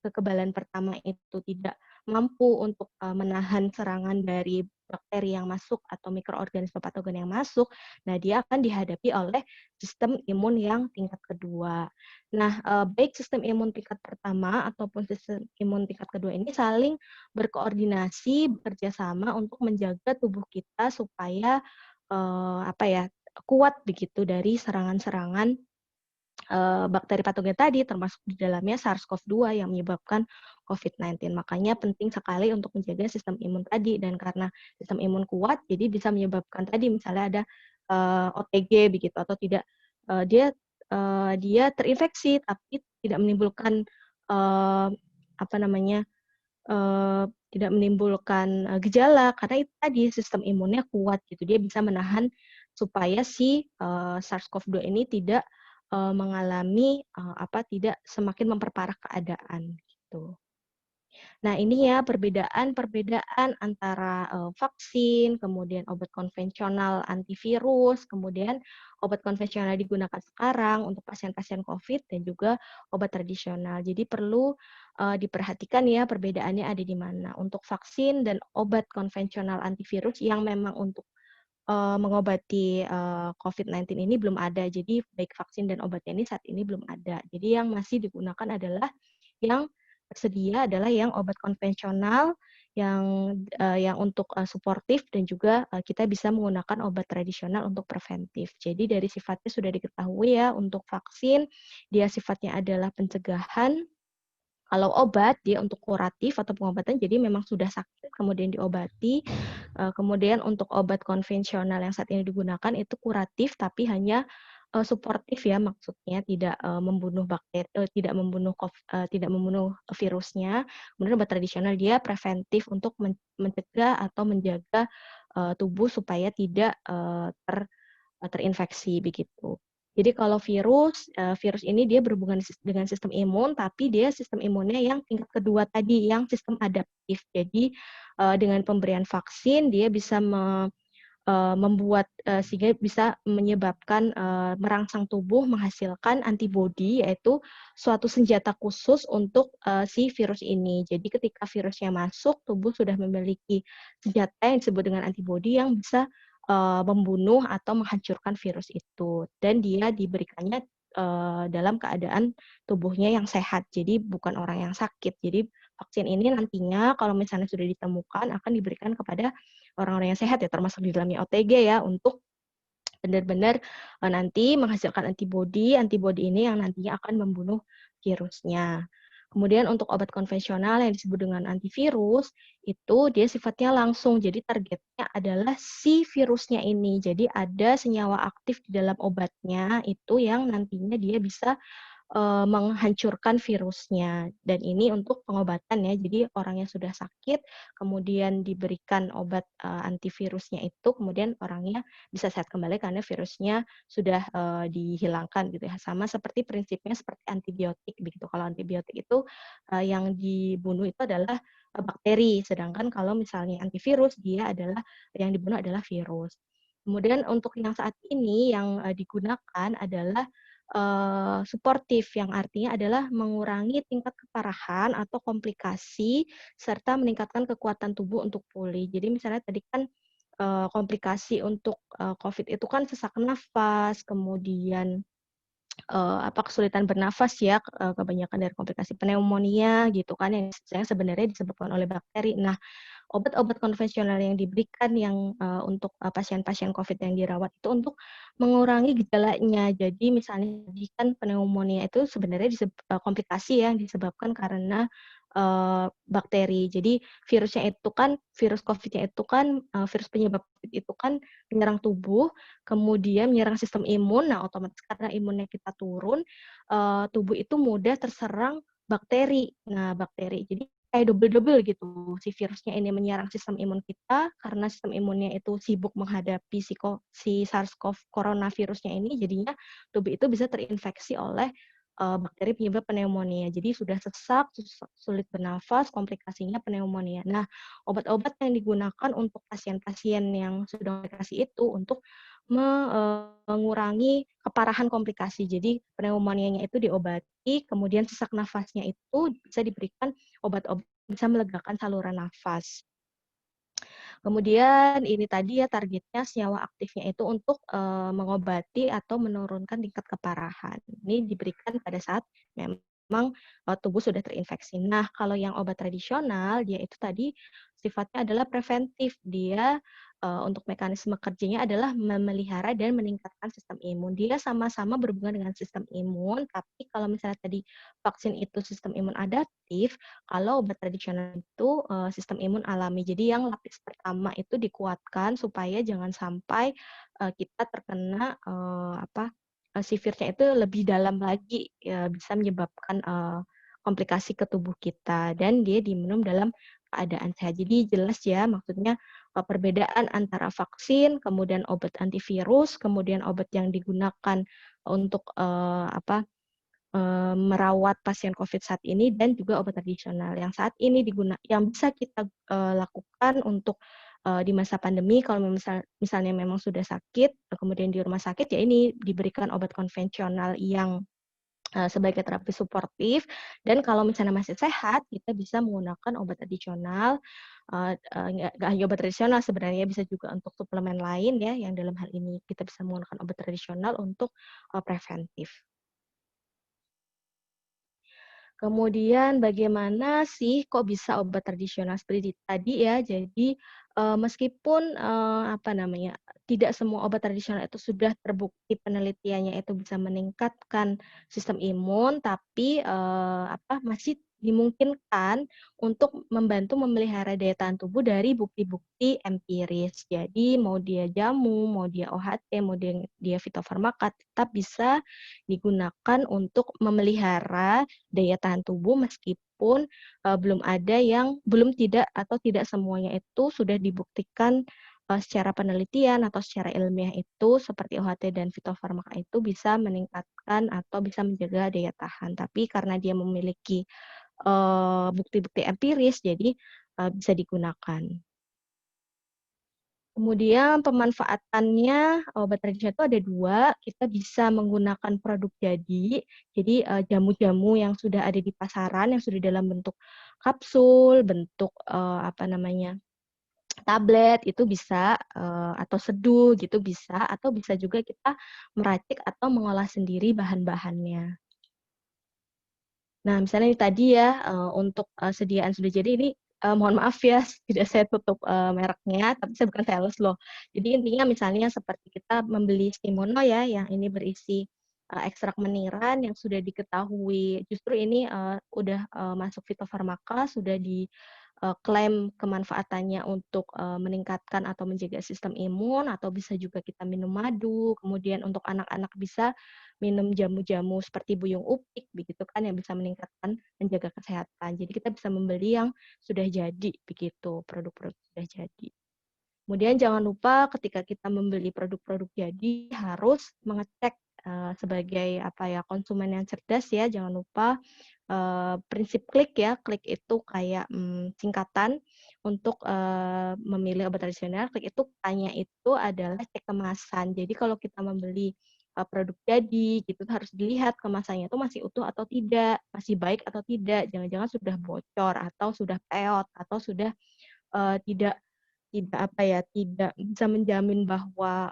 kekebalan pertama itu tidak mampu untuk menahan serangan dari bakteri yang masuk atau mikroorganisme patogen yang masuk, nah dia akan dihadapi oleh sistem imun yang tingkat kedua. Nah, baik sistem imun tingkat pertama ataupun sistem imun tingkat kedua ini saling berkoordinasi, bekerja sama untuk menjaga tubuh kita supaya kuat begitu dari serangan-serangan bakteri patogen tadi, termasuk di dalamnya SARS-CoV-2 yang menyebabkan COVID-19. Makanya penting sekali untuk menjaga sistem imun tadi, dan karena sistem imun kuat, jadi bisa menyebabkan tadi misalnya ada OTG begitu, atau tidak dia terinfeksi tapi tidak menimbulkan uh, apa namanya tidak menimbulkan gejala karena itu tadi sistem imunnya kuat gitu. Dia bisa menahan supaya si SARS-CoV-2 ini tidak mengalami tidak semakin memperparah keadaan gitu. Nah, ini ya perbedaan antara vaksin, kemudian obat konvensional antivirus, kemudian obat konvensional digunakan sekarang untuk pasien-pasien COVID dan juga obat tradisional. Jadi perlu diperhatikan ya perbedaannya ada di mana. Untuk vaksin dan obat konvensional antivirus yang memang untuk mengobati COVID-19 ini belum ada. Jadi baik vaksin dan obatnya ini saat ini belum ada. Jadi yang masih digunakan adalah yang tersedia adalah yang obat konvensional yang untuk suportif dan juga kita bisa menggunakan obat tradisional untuk preventif. Jadi dari sifatnya sudah diketahui ya untuk vaksin dia sifatnya adalah pencegahan. Kalau obat dia untuk kuratif atau pengobatan, jadi memang sudah sakit kemudian diobati. Kemudian untuk obat konvensional yang saat ini digunakan itu kuratif tapi hanya suportif ya, maksudnya tidak membunuh bakteri, tidak membunuh virusnya. Kemudian obat tradisional dia preventif untuk mencegah atau menjaga tubuh supaya tidak terinfeksi begitu. Jadi kalau virus ini dia berhubungan dengan sistem imun, tapi dia sistem imunnya yang tingkat kedua tadi, yang sistem adaptif. Jadi dengan pemberian vaksin dia bisa membuat sehingga bisa menyebabkan merangsang tubuh menghasilkan antibodi, yaitu suatu senjata khusus untuk si virus ini. Jadi ketika virusnya masuk, tubuh sudah memiliki senjata yang disebut dengan antibodi yang bisa membunuh atau menghancurkan virus itu. Dan dia diberikannya dalam keadaan tubuhnya yang sehat, jadi bukan orang yang sakit. Jadi vaksin ini nantinya kalau misalnya sudah ditemukan akan diberikan kepada orang-orang yang sehat ya, termasuk di dalamnya OTG ya, untuk benar-benar nanti menghasilkan antibodi ini yang nantinya akan membunuh virusnya. Kemudian untuk obat konvensional yang disebut dengan antivirus, itu dia sifatnya langsung, jadi targetnya adalah si virusnya ini. Jadi ada senyawa aktif di dalam obatnya itu yang nantinya dia bisa menghancurkan virusnya. Dan ini untuk pengobatan ya, jadi orang yang sudah sakit, kemudian diberikan obat antivirusnya itu, kemudian orangnya bisa sehat kembali karena virusnya sudah dihilangkan gitu ya. Sama seperti prinsipnya seperti antibiotik begitu. Kalau antibiotik itu yang dibunuh itu adalah bakteri, sedangkan kalau misalnya antivirus dia adalah yang dibunuh adalah virus. Kemudian untuk yang saat ini yang digunakan adalah suportif, yang artinya adalah mengurangi tingkat keparahan atau komplikasi serta meningkatkan kekuatan tubuh untuk pulih. Jadi misalnya tadi kan komplikasi untuk COVID itu kan sesak nafas, kemudian kesulitan bernafas ya, kebanyakan dari komplikasi pneumonia gitu kan yang sebenarnya disebabkan oleh bakteri. Nah, obat-obat konvensional yang diberikan yang untuk pasien-pasien COVID yang dirawat itu untuk mengurangi gejalanya. Jadi misalnya tadi kan pneumonia itu sebenarnya komplikasi yang disebabkan karena bakteri. Jadi virus COVID-nya itu kan virus penyebab COVID itu kan menyerang tubuh, kemudian menyerang sistem imun. Nah, otomatis karena imunnya kita turun, tubuh itu mudah terserang bakteri. Nah, bakteri. Jadi kayak double-double gitu. Si virusnya ini menyerang sistem imun kita, karena sistem imunnya itu sibuk menghadapi si SARS-CoV coronavirusnya ini, jadinya tubuh itu bisa terinfeksi oleh bakteri penyebab pneumonia. Jadi sudah sesak, sulit bernafas, komplikasinya pneumonia. Nah, obat-obat yang digunakan untuk pasien-pasien yang sudah komplikasi itu untuk mengurangi keparahan komplikasi. Jadi pneumonia-nya itu diobati, kemudian sesak nafasnya itu bisa diberikan obat-obat bisa melegakan saluran nafas. Kemudian ini tadi ya targetnya senyawa aktifnya itu untuk mengobati atau menurunkan tingkat keparahan. Ini diberikan pada saat memang tubuh sudah terinfeksi. Nah, kalau yang obat tradisional dia itu tadi sifatnya adalah preventif. Dia untuk mekanisme kerjanya adalah memelihara dan meningkatkan sistem imun. Dia sama-sama berhubungan dengan sistem imun, tapi kalau misalnya tadi vaksin itu sistem imun adaptif, kalau obat tradisional itu sistem imun alami. Jadi yang lapis pertama itu dikuatkan supaya jangan sampai kita terkena sivirnya itu lebih dalam lagi, bisa menyebabkan komplikasi ke tubuh kita dan dia diminum dalam keadaan sehat. Jadi jelas ya maksudnya perbedaan antara vaksin, kemudian obat antivirus, kemudian obat yang digunakan untuk merawat pasien COVID saat ini dan juga obat tradisional yang saat ini yang bisa kita lakukan untuk di masa pandemi kalau misalnya memang sudah sakit kemudian di rumah sakit ya ini diberikan obat konvensional yang sebagai terapi suportif dan kalau misalnya masih sehat kita bisa menggunakan obat tradisional nggak hanya obat tradisional sebenarnya bisa juga untuk suplemen lain ya yang dalam hal ini kita bisa menggunakan obat tradisional untuk preventif. Kemudian bagaimana sih kok bisa obat tradisional seperti tadi ya, jadi meskipun tidak semua obat tradisional itu sudah terbukti penelitiannya itu bisa meningkatkan sistem imun, tapi masih dimungkinkan untuk membantu memelihara daya tahan tubuh dari bukti-bukti empiris. Jadi mau dia jamu, mau dia OHT, mau dia fitofarmaka tetap bisa digunakan untuk memelihara daya tahan tubuh meskipun belum tidak atau tidak semuanya itu sudah dibuktikan secara penelitian atau secara ilmiah itu seperti OHT dan fitofarmaka itu bisa meningkatkan atau bisa menjaga daya tahan. Tapi karena dia memiliki bukti-bukti empiris jadi bisa digunakan. Kemudian pemanfaatannya obat tradisional itu ada dua, kita bisa menggunakan produk jadi jamu-jamu yang sudah ada di pasaran, yang sudah dalam bentuk kapsul, bentuk tablet itu bisa, atau seduh gitu bisa, atau bisa juga kita meracik atau mengolah sendiri bahan-bahannya. Nah, misalnya tadi ya, untuk sediaan sudah jadi ini, mohon maaf ya tidak saya tutup mereknya, tapi saya bukan sales loh. Jadi intinya misalnya seperti kita membeli Stimono ya, yang ini berisi ekstrak meniran yang sudah diketahui justru ini udah masuk fitofarmaka, sudah diklaim kemanfaatannya untuk meningkatkan atau menjaga sistem imun, atau bisa juga kita minum madu, kemudian untuk anak-anak bisa minum jamu-jamu seperti buyung upik begitu kan yang bisa menjaga kesehatan. Jadi kita bisa membeli yang sudah jadi begitu, produk-produk sudah jadi. Kemudian jangan lupa ketika kita membeli produk-produk jadi harus mengecek sebagai konsumen yang cerdas ya, jangan lupa prinsip klik ya, klik itu kayak singkatan untuk memilih obat tradisional, klik itu tanya itu adalah cek kemasan. Jadi kalau kita membeli produk jadi gitu harus dilihat kemasannya itu masih utuh atau tidak, masih baik atau tidak, jangan-jangan sudah bocor atau sudah peot atau sudah tidak tidak bisa menjamin bahwa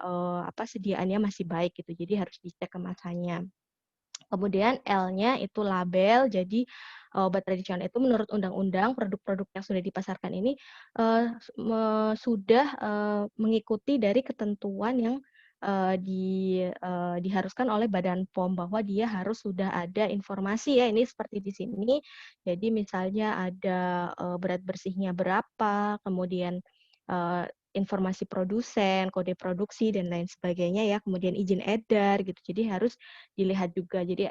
sediaannya masih baik gitu. Jadi harus dicek kemasannya. Kemudian L-nya itu label. Jadi obat tradisional itu menurut undang-undang produk-produk yang sudah dipasarkan ini sudah mengikuti dari ketentuan yang diharuskan oleh Badan POM bahwa dia harus sudah ada informasi ya ini seperti di sini. Jadi misalnya ada berat bersihnya berapa, kemudian informasi produsen, kode produksi dan lain sebagainya ya, kemudian izin edar gitu. Jadi harus dilihat juga. Jadi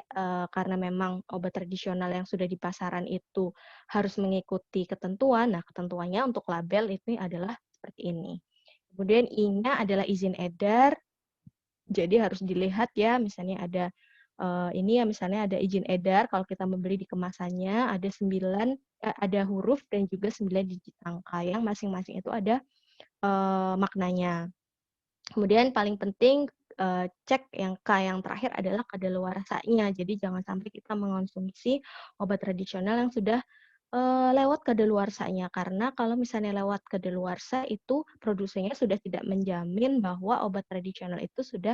karena memang obat tradisional yang sudah di pasaran itu harus mengikuti ketentuan. Nah, ketentuannya untuk label itu adalah seperti ini. Kemudian I-nya adalah izin edar. Jadi harus dilihat ya, misalnya ada ini ya misalnya ada izin edar kalau kita membeli di kemasannya ada huruf dan juga 9 digit angka yang masing-masing itu ada maknanya. Kemudian paling penting cek yang yang terakhir adalah kadaluarsanya. Jadi jangan sampai kita mengonsumsi obat tradisional yang sudah lewat kadaluarsanya. Karena kalau misalnya lewat kadaluarsa itu produsennya sudah tidak menjamin bahwa obat tradisional itu sudah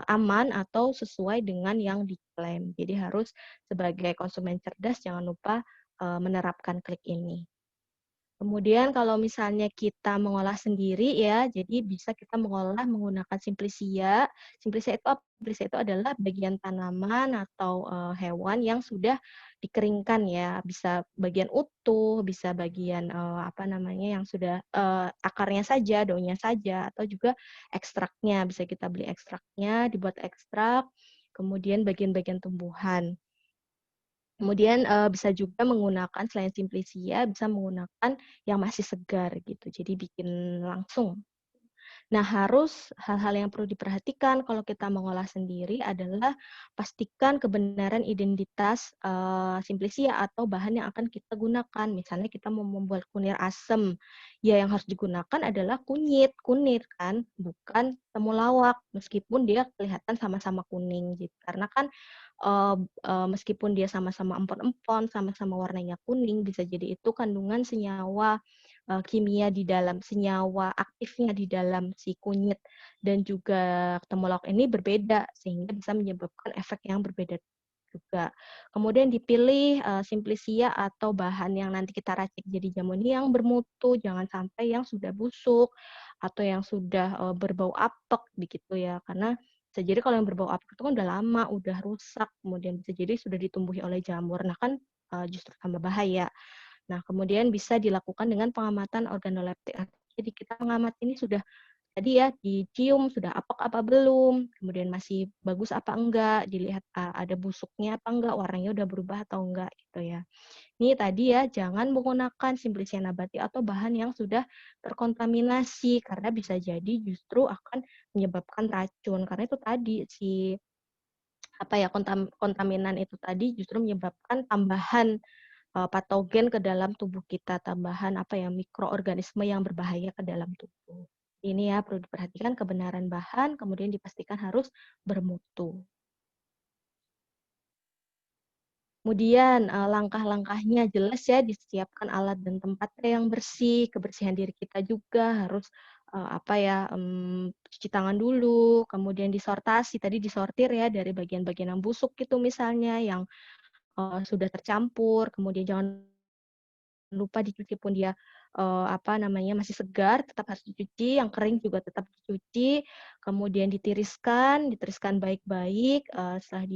aman atau sesuai dengan yang diklaim. Jadi harus sebagai konsumen cerdas jangan lupa menerapkan klik ini. Kemudian kalau misalnya kita mengolah sendiri ya, jadi bisa kita mengolah menggunakan Simplisia. Simplisia itu apa? Simplisia itu adalah bagian tanaman atau hewan yang sudah dikeringkan ya, bisa bagian utuh, bisa bagian apa namanya yang sudah akarnya saja, daunnya saja, atau juga ekstraknya. Bisa kita beli ekstraknya, dibuat ekstrak, kemudian bagian-bagian tumbuhan. Kemudian bisa juga menggunakan selain Simplisia, bisa menggunakan yang masih segar gitu, jadi bikin langsung. Nah, hal-hal yang perlu diperhatikan kalau kita mengolah sendiri adalah pastikan kebenaran identitas Simplisia atau bahan yang akan kita gunakan. Misalnya kita mau membuat kunir asem, ya yang harus digunakan adalah kunir kan, bukan temulawak, meskipun dia kelihatan sama-sama kuning gitu. Karena kan meskipun dia sama-sama empon-empon, sama-sama warnanya kuning, bisa jadi itu kandungan senyawa kimia di dalam, senyawa aktifnya di dalam si kunyit dan juga temulawak ini berbeda, sehingga bisa menyebabkan efek yang berbeda juga. Kemudian dipilih Simplisia atau bahan yang nanti kita racik jadi jamu ini yang bermutu, jangan sampai yang sudah busuk atau yang sudah berbau apek begitu ya, karena bisa jadi kalau yang berbau apek itu kan udah lama, udah rusak, kemudian bisa jadi sudah ditumbuhi oleh jamur. Nah kan justru tambah bahaya. Nah, kemudian bisa dilakukan dengan pengamatan organoleptik. Jadi kita mengamati ini sudah tadi ya dicium sudah apek apa belum, kemudian masih bagus apa enggak, dilihat ada busuknya apa enggak, warnanya udah berubah atau enggak gitu ya. Ini tadi ya jangan menggunakan Simplisia nabati atau bahan yang sudah terkontaminasi karena bisa jadi justru akan menyebabkan racun. Karena itu tadi si apa ya kontaminan itu tadi justru menyebabkan tambahan patogen ke dalam tubuh kita, tambahan apa ya mikroorganisme yang berbahaya ke dalam tubuh. Ini ya perlu diperhatikan kebenaran bahan, kemudian dipastikan harus bermutu. Kemudian langkah-langkahnya jelas ya disiapkan alat dan tempatnya yang bersih, kebersihan diri kita juga harus apa ya cuci tangan dulu, kemudian disortasi tadi disortir ya dari bagian-bagian yang busuk gitu misalnya yang sudah tercampur, kemudian jangan lupa dicuci pun dia apa namanya masih segar tetap harus dicuci, yang kering juga tetap dicuci, kemudian ditiriskan baik-baik setelah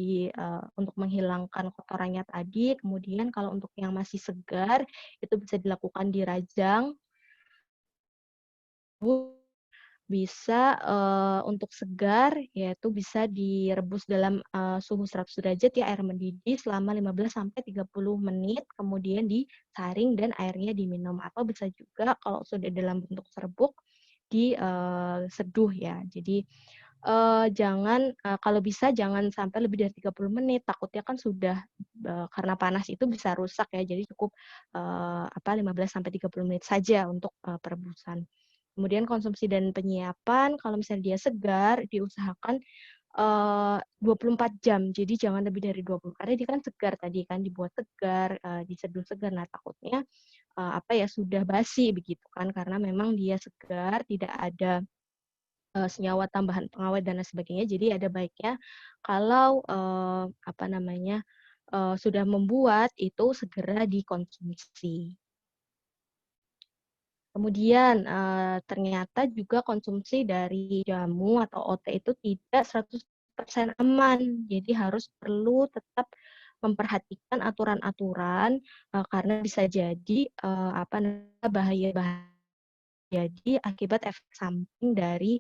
untuk menghilangkan kotorannya tadi, kemudian kalau untuk yang masih segar itu bisa dilakukan dirajang, bisa untuk segar yaitu bisa direbus dalam suhu 100 derajat ya air mendidih selama 15 sampai 30 menit kemudian disaring dan airnya diminum atau bisa juga kalau sudah dalam bentuk serbuk diseduh ya. Jadi jangan kalau bisa jangan sampai lebih dari 30 menit takutnya kan sudah karena panas itu bisa rusak ya. Jadi cukup 15 sampai 30 menit saja untuk perebusan. Kemudian konsumsi dan penyiapan, kalau misalnya dia segar, diusahakan 24 jam. Jadi jangan lebih dari 20, karena dia kan segar tadi kan, dibuat segar, diseduh segar. Nah, takutnya apa ya, sudah basi begitu kan, karena memang dia segar, tidak ada senyawa tambahan pengawet dan lain sebagainya. Jadi ada baiknya kalau apa namanya, sudah membuat itu segera dikonsumsi. Kemudian ternyata juga konsumsi dari jamu atau OT itu tidak 100% aman. Jadi harus perlu tetap memperhatikan aturan-aturan karena bisa jadi apa namanya bahaya jadi akibat efek samping dari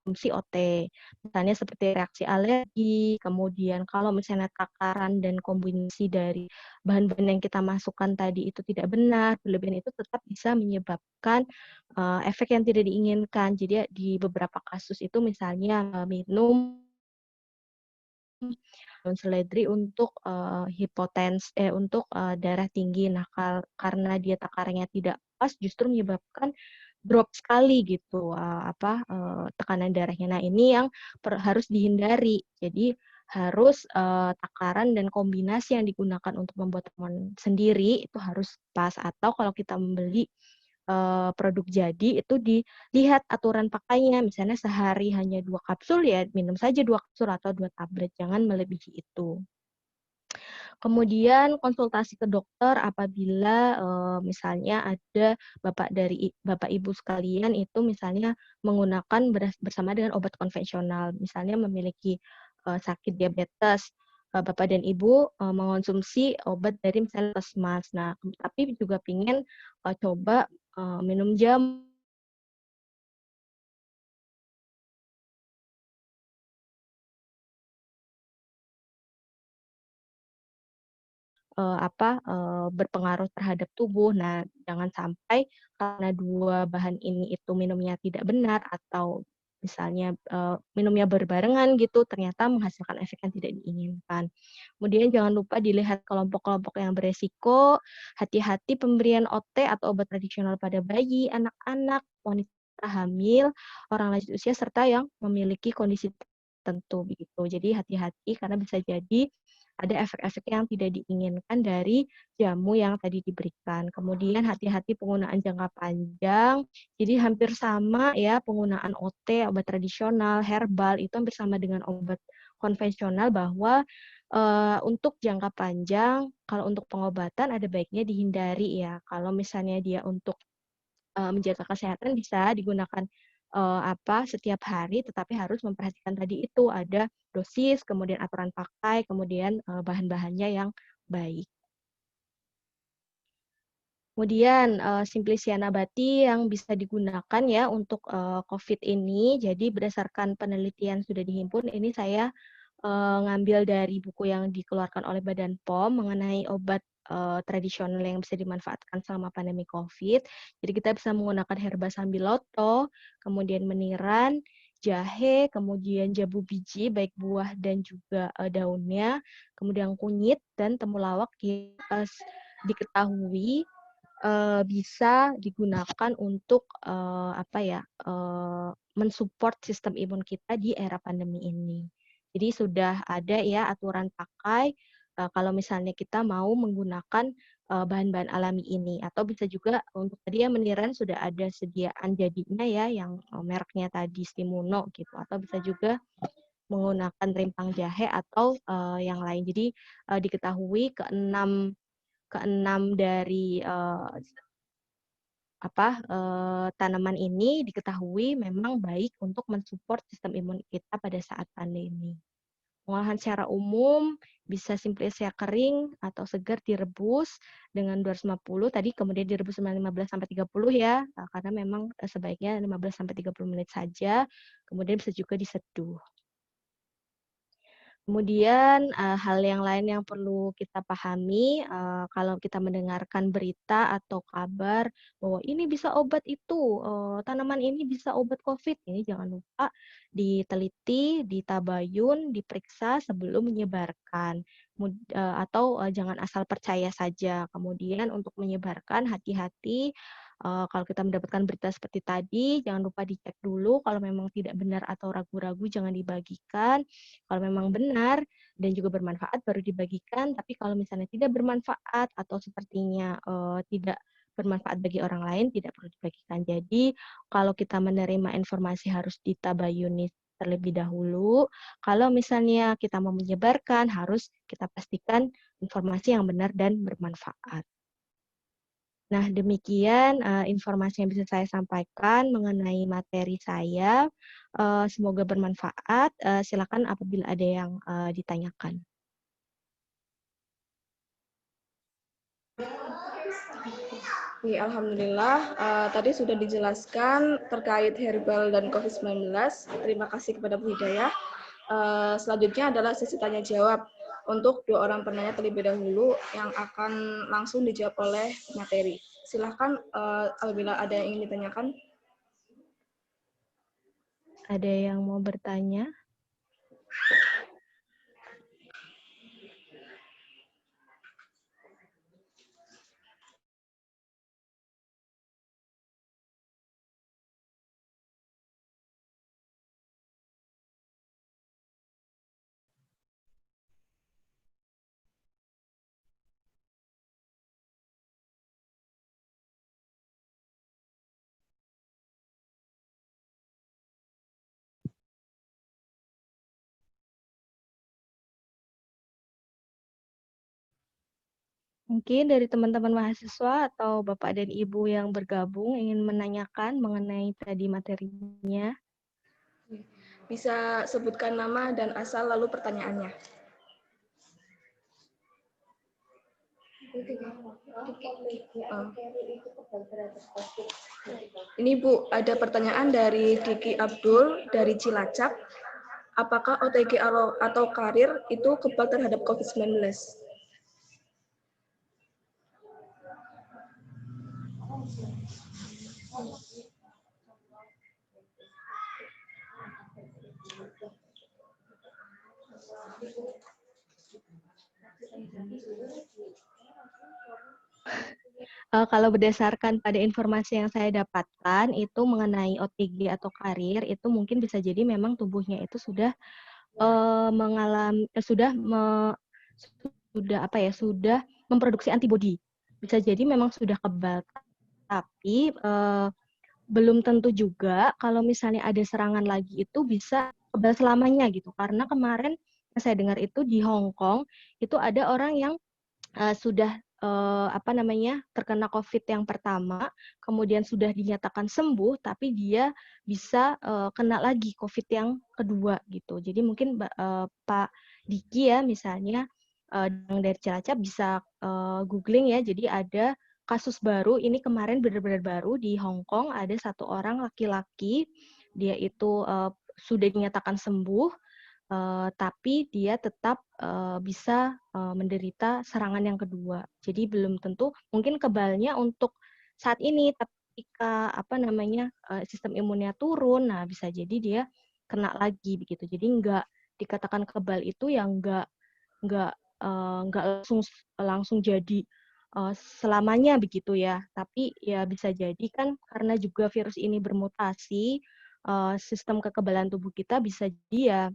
konsumsi OT. Misalnya seperti reaksi alergi, kemudian kalau misalnya takaran dan kombinasi dari bahan-bahan yang kita masukkan tadi itu tidak benar, berlebihan itu tetap bisa menyebabkan efek yang tidak diinginkan. Jadi di beberapa kasus itu misalnya minum daun seledri untuk untuk darah tinggi. Nah, karena dia takarannya tidak pas justru menyebabkan drop sekali gitu tekanan darahnya. Nah, ini yang harus dihindari. Jadi harus takaran dan kombinasi yang digunakan untuk membuat ramuan sendiri itu harus pas. Atau kalau kita membeli produk jadi itu dilihat aturan pakainya. Misalnya sehari hanya 2 kapsul ya minum saja 2 kapsul atau 2 tablet, jangan melebihi itu. Kemudian konsultasi ke dokter apabila misalnya ada Bapak Ibu sekalian itu misalnya menggunakan bersama dengan obat konvensional, misalnya memiliki sakit diabetes, Bapak dan Ibu mengonsumsi obat dari misalnya Puskesmas. Nah, tapi juga ingin coba minum jamu berpengaruh terhadap tubuh. Nah, jangan sampai karena 2 bahan ini itu minumnya tidak benar atau misalnya, minumnya berbarengan gitu, ternyata menghasilkan efek yang tidak diinginkan. Kemudian jangan lupa dilihat kelompok-kelompok yang beresiko, hati-hati pemberian OT atau obat tradisional pada bayi, anak-anak, wanita hamil, orang lanjut usia, serta yang memiliki kondisi tertentu begitu. Jadi hati-hati karena bisa jadi ada efek-efek yang tidak diinginkan dari jamu yang tadi diberikan. Kemudian hati-hati penggunaan jangka panjang, jadi hampir sama ya penggunaan OT, obat tradisional, herbal, itu hampir sama dengan obat konvensional bahwa untuk jangka panjang, kalau untuk pengobatan ada baiknya dihindari ya. Kalau misalnya dia untuk menjaga kesehatan bisa digunakan setiap hari, tetapi harus memperhatikan tadi itu ada dosis, kemudian aturan pakai, kemudian bahan-bahannya yang baik. Kemudian Simplisia nabati yang bisa digunakan ya untuk COVID ini. Jadi berdasarkan penelitian sudah dihimpun, ini saya ngambil dari buku yang dikeluarkan oleh Badan POM mengenai obat tradisional yang bisa dimanfaatkan selama pandemi COVID. Jadi kita bisa menggunakan herba sambiloto, kemudian meniran, jahe, kemudian jabu biji, baik buah dan juga daunnya, kemudian kunyit dan temulawak yang diketahui bisa digunakan untuk mensupport sistem imun kita di era pandemi ini. Jadi sudah ada ya aturan pakai kalau misalnya kita mau menggunakan bahan-bahan alami ini, atau bisa juga untuk tadi yang meniran sudah ada sediaan jadinya ya yang mereknya tadi Stimuno gitu, atau bisa juga menggunakan rimpang jahe atau yang lain. Jadi diketahui keenam dari tanaman ini diketahui memang baik untuk mensupport sistem imun kita pada saat pandemi. Pengolahan secara umum bisa Simplisia kering atau segar direbus dengan 250 tadi, kemudian direbus 15 sampai 30 ya, karena memang sebaiknya 15 sampai 30 menit saja. Kemudian bisa juga diseduh. Kemudian hal yang lain yang perlu kita pahami kalau kita mendengarkan berita atau kabar bahwa ini bisa obat itu, tanaman ini bisa obat COVID, ini jangan lupa diteliti, ditabayun, diperiksa sebelum menyebarkan. Atau jangan asal percaya saja. Kemudian untuk menyebarkan hati-hati kalau kita mendapatkan berita seperti tadi, jangan lupa dicek dulu kalau memang tidak benar atau ragu-ragu jangan dibagikan. Kalau memang benar dan juga bermanfaat baru dibagikan, tapi kalau misalnya tidak bermanfaat atau sepertinya tidak bermanfaat bagi orang lain, tidak perlu dibagikan. Jadi, kalau kita menerima informasi harus ditabayuni terlebih dahulu. Kalau misalnya kita mau menyebarkan, harus kita pastikan informasi yang benar dan bermanfaat. Nah, demikian informasi yang bisa saya sampaikan mengenai materi saya. Semoga bermanfaat. Silakan apabila ada yang ditanyakan. Alhamdulillah, tadi sudah dijelaskan terkait herbal dan COVID-19. Terima kasih kepada Bu Hidayah. Selanjutnya adalah sesi tanya jawab untuk 2 orang penanya terlebih dahulu yang akan langsung dijawab oleh materi. Silahkan apabila ada yang ingin ditanyakan. Ada yang mau bertanya? Mungkin dari teman-teman mahasiswa atau Bapak dan Ibu yang bergabung ingin menanyakan mengenai tadi materinya. Bisa sebutkan nama dan asal lalu pertanyaannya. Ini Bu, ada pertanyaan dari Diki Abdul dari Cilacap. Apakah OTG atau karir itu kebal terhadap COVID-19? Kalau berdasarkan pada informasi yang saya dapatkan itu mengenai OTG atau karir itu mungkin bisa jadi memang tubuhnya itu sudah mengalami sudah memproduksi antibodi. Bisa jadi memang sudah kebal, tapi belum tentu juga kalau misalnya ada serangan lagi itu bisa kebal selamanya gitu. Karena kemarin saya dengar itu di Hong Kong itu ada orang yang sudah terkena COVID yang pertama, kemudian sudah dinyatakan sembuh, tapi dia bisa kena lagi COVID yang kedua gitu. Jadi mungkin Pak Diki ya misalnya yang dari Cilacap bisa googling ya. Jadi ada kasus baru ini kemarin benar-benar baru di Hong Kong ada satu orang laki-laki dia itu sudah dinyatakan sembuh. Tapi dia tetap bisa menderita serangan yang kedua. Jadi belum tentu mungkin kebalnya untuk saat ini, tapi ketika sistem imunnya turun, nah bisa jadi dia kena lagi begitu. Jadi nggak dikatakan kebal itu yang nggak langsung jadi selamanya begitu ya. Tapi ya bisa jadi kan karena juga virus ini bermutasi, sistem kekebalan tubuh kita bisa jadi ya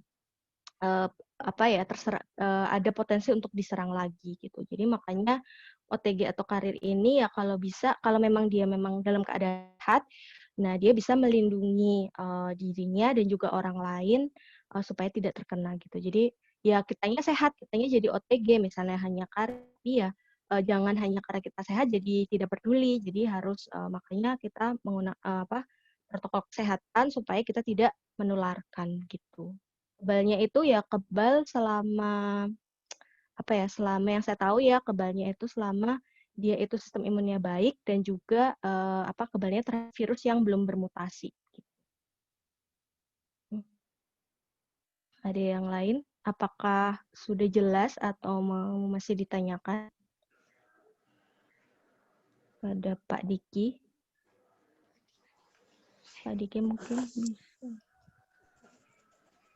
ada potensi untuk diserang lagi gitu. Jadi makanya OTG atau karir ini ya kalau bisa, kalau memang dia memang dalam keadaan sehat, nah dia bisa melindungi dirinya dan juga orang lain supaya tidak terkena gitu. Jadi ya kitanya sehat, kitanya jadi OTG misalnya hanya karir, ya jangan hanya karena kita sehat jadi tidak peduli. Jadi harus makanya kita menggunakan protokol kesehatan supaya kita tidak menularkan gitu. Kebalnya itu ya kebal selama selama yang saya tahu ya kebalnya itu selama dia itu sistem imunnya baik dan juga kebalnya terhadap virus yang belum bermutasi. Ada yang lain? Apakah sudah jelas atau masih ditanyakan? Pada Pak Diki. Pak Diki mungkin bisa.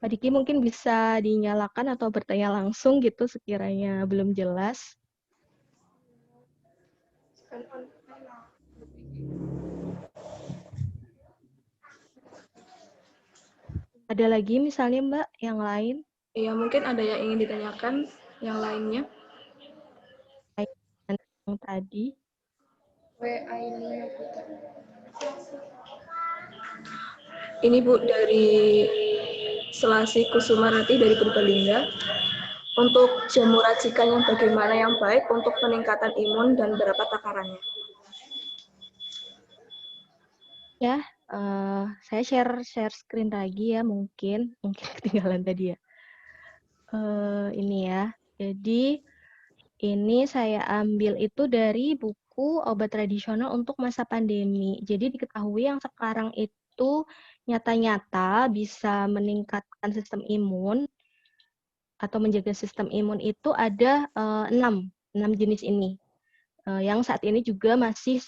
Pak Diki mungkin bisa dinyalakan atau bertanya langsung gitu sekiranya belum jelas. Ada lagi misalnya Mbak yang lain? Ya, mungkin ada yang ingin ditanyakan yang lainnya. Yang tadi. Ini Bu dari Selasi Kusumarati dari Purbalingga. Untuk jamu racikan yang bagaimana yang baik untuk peningkatan imun dan berapa takarannya? Ya, saya share screen lagi ya mungkin ketinggalan tadi ya. Ini ya. Jadi ini saya ambil itu dari buku Obat Tradisional untuk Masa Pandemi. Jadi diketahui yang sekarang itu nyata-nyata bisa meningkatkan sistem imun atau menjaga sistem imun itu ada 6 jenis ini. Yang saat ini juga masih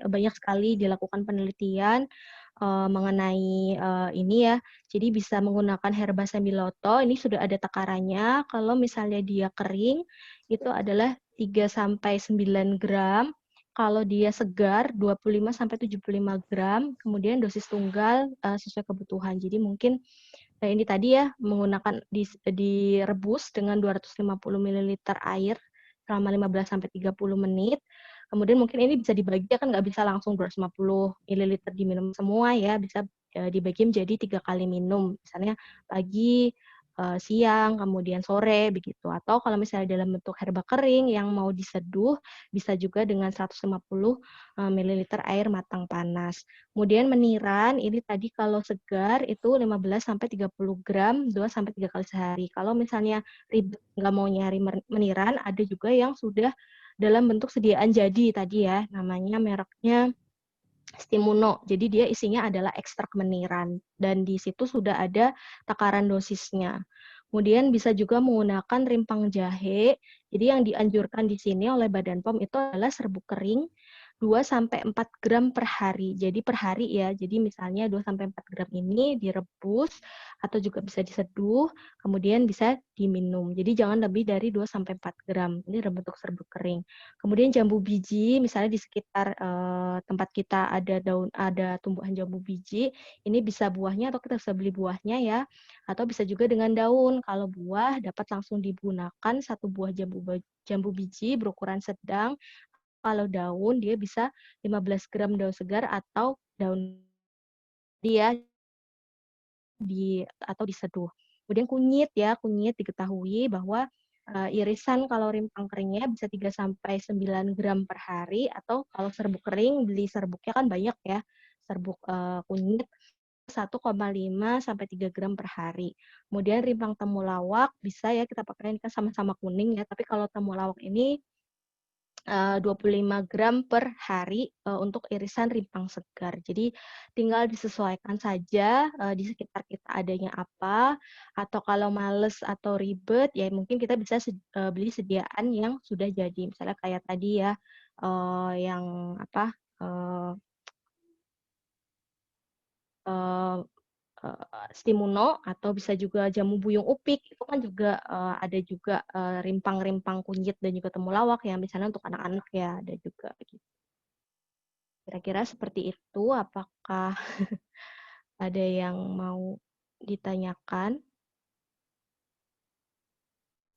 banyak sekali dilakukan penelitian mengenai ini ya. Jadi bisa menggunakan herba sembiloto, ini sudah ada takarannya. Kalau misalnya dia kering, itu adalah 3-9 gram. Kalau dia segar, 25-75 gram. Kemudian dosis tunggal sesuai kebutuhan. Jadi mungkin ini tadi ya, menggunakan direbus dengan 250 ml air selama 15-30 menit. Kemudian mungkin ini bisa dibagi, kan nggak bisa langsung 250 ml diminum semua ya, bisa dibagi menjadi 3 kali minum. Misalnya pagi siang, kemudian sore begitu. Atau kalau misalnya dalam bentuk herba kering yang mau diseduh, bisa juga dengan 150 ml air matang panas. Kemudian meniran, ini tadi kalau segar itu 15 sampai 30 gram 2 sampai 3 kali sehari. Kalau misalnya ribet nggak mau nyari meniran, ada juga yang sudah dalam bentuk sediaan jadi tadi ya, namanya mereknya Stimuno. Jadi dia isinya adalah ekstrak meniran dan di situ sudah ada takaran dosisnya. Kemudian bisa juga menggunakan rimpang jahe. Jadi yang dianjurkan di sini oleh Badan POM itu adalah serbuk kering 2 sampai 4 gram per hari. Jadi per hari ya. Jadi misalnya 2 sampai 4 gram ini direbus atau juga bisa diseduh, kemudian bisa diminum. Jadi jangan lebih dari 2 sampai 4 gram. Ini dalam bentuk serbuk kering. Kemudian jambu biji, misalnya di sekitar tempat kita ada tumbuhan jambu biji, ini bisa buahnya atau kita bisa beli buahnya ya, atau bisa juga dengan daun. Kalau buah dapat langsung digunakan satu buah jambu biji berukuran sedang. Kalau daun dia bisa 15 gram daun segar atau daun dia atau diseduh. Kemudian kunyit ya, kunyit diketahui bahwa irisan kalau rimpang keringnya bisa 3 sampai 9 gram per hari atau kalau serbuk kering beli serbuknya kan banyak ya. Serbuk kunyit 1,5 sampai 3 gram per hari. Kemudian rimpang temulawak bisa ya kita pakai, ini kan sama-sama kuning ya, tapi kalau temulawak ini 25 gram per hari untuk irisan rimpang segar. Jadi tinggal disesuaikan saja di sekitar kita adanya apa, atau kalau males atau ribet ya mungkin kita bisa beli sediaan yang sudah jadi. Misalnya kayak tadi ya yang apa uh, Stimuno atau bisa juga jamu buyung upik itu kan juga ada juga rimpang-rimpang kunyit dan juga temulawak ya misalnya untuk anak-anak ya ada juga begitu. Kira-kira seperti itu. Apakah ada yang mau ditanyakan?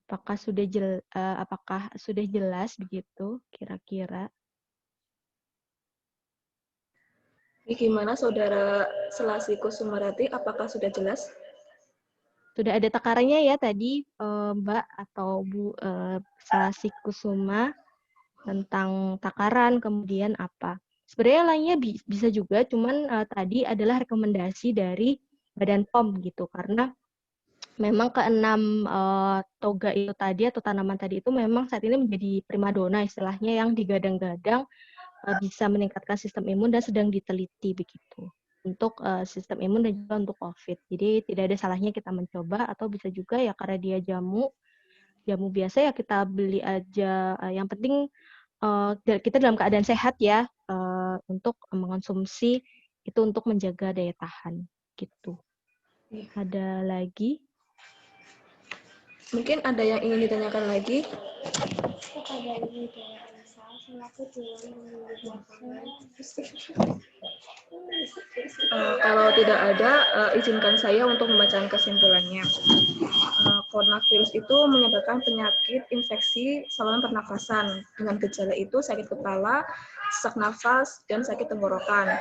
Apakah sudah jelas begitu kira-kira? Gimana Saudara Selasi Kusumarati, apakah sudah jelas? Sudah ada takarannya ya tadi Mbak atau Bu Selasi Kusuma tentang takaran, kemudian apa. Sebenarnya lainnya bisa juga, cuman tadi adalah rekomendasi dari Badan POM gitu, karena memang keenam toga itu tadi atau tanaman tadi itu memang saat ini menjadi primadona istilahnya yang digadang-gadang bisa meningkatkan sistem imun dan sedang diteliti begitu untuk sistem imun dan juga untuk COVID. Jadi tidak ada salahnya kita mencoba atau bisa juga ya karena dia jamu biasa ya kita beli aja. Yang penting kita dalam keadaan sehat ya untuk mengonsumsi itu untuk menjaga daya tahan gitu. Ada lagi? Mungkin ada yang ingin ditanyakan lagi? Kalau tidak ada, izinkan saya untuk membacakan kesimpulannya. Coronavirus itu menyebabkan penyakit infeksi saluran pernafasan. Dengan gejala itu sakit kepala, sesak nafas, dan sakit tenggorokan.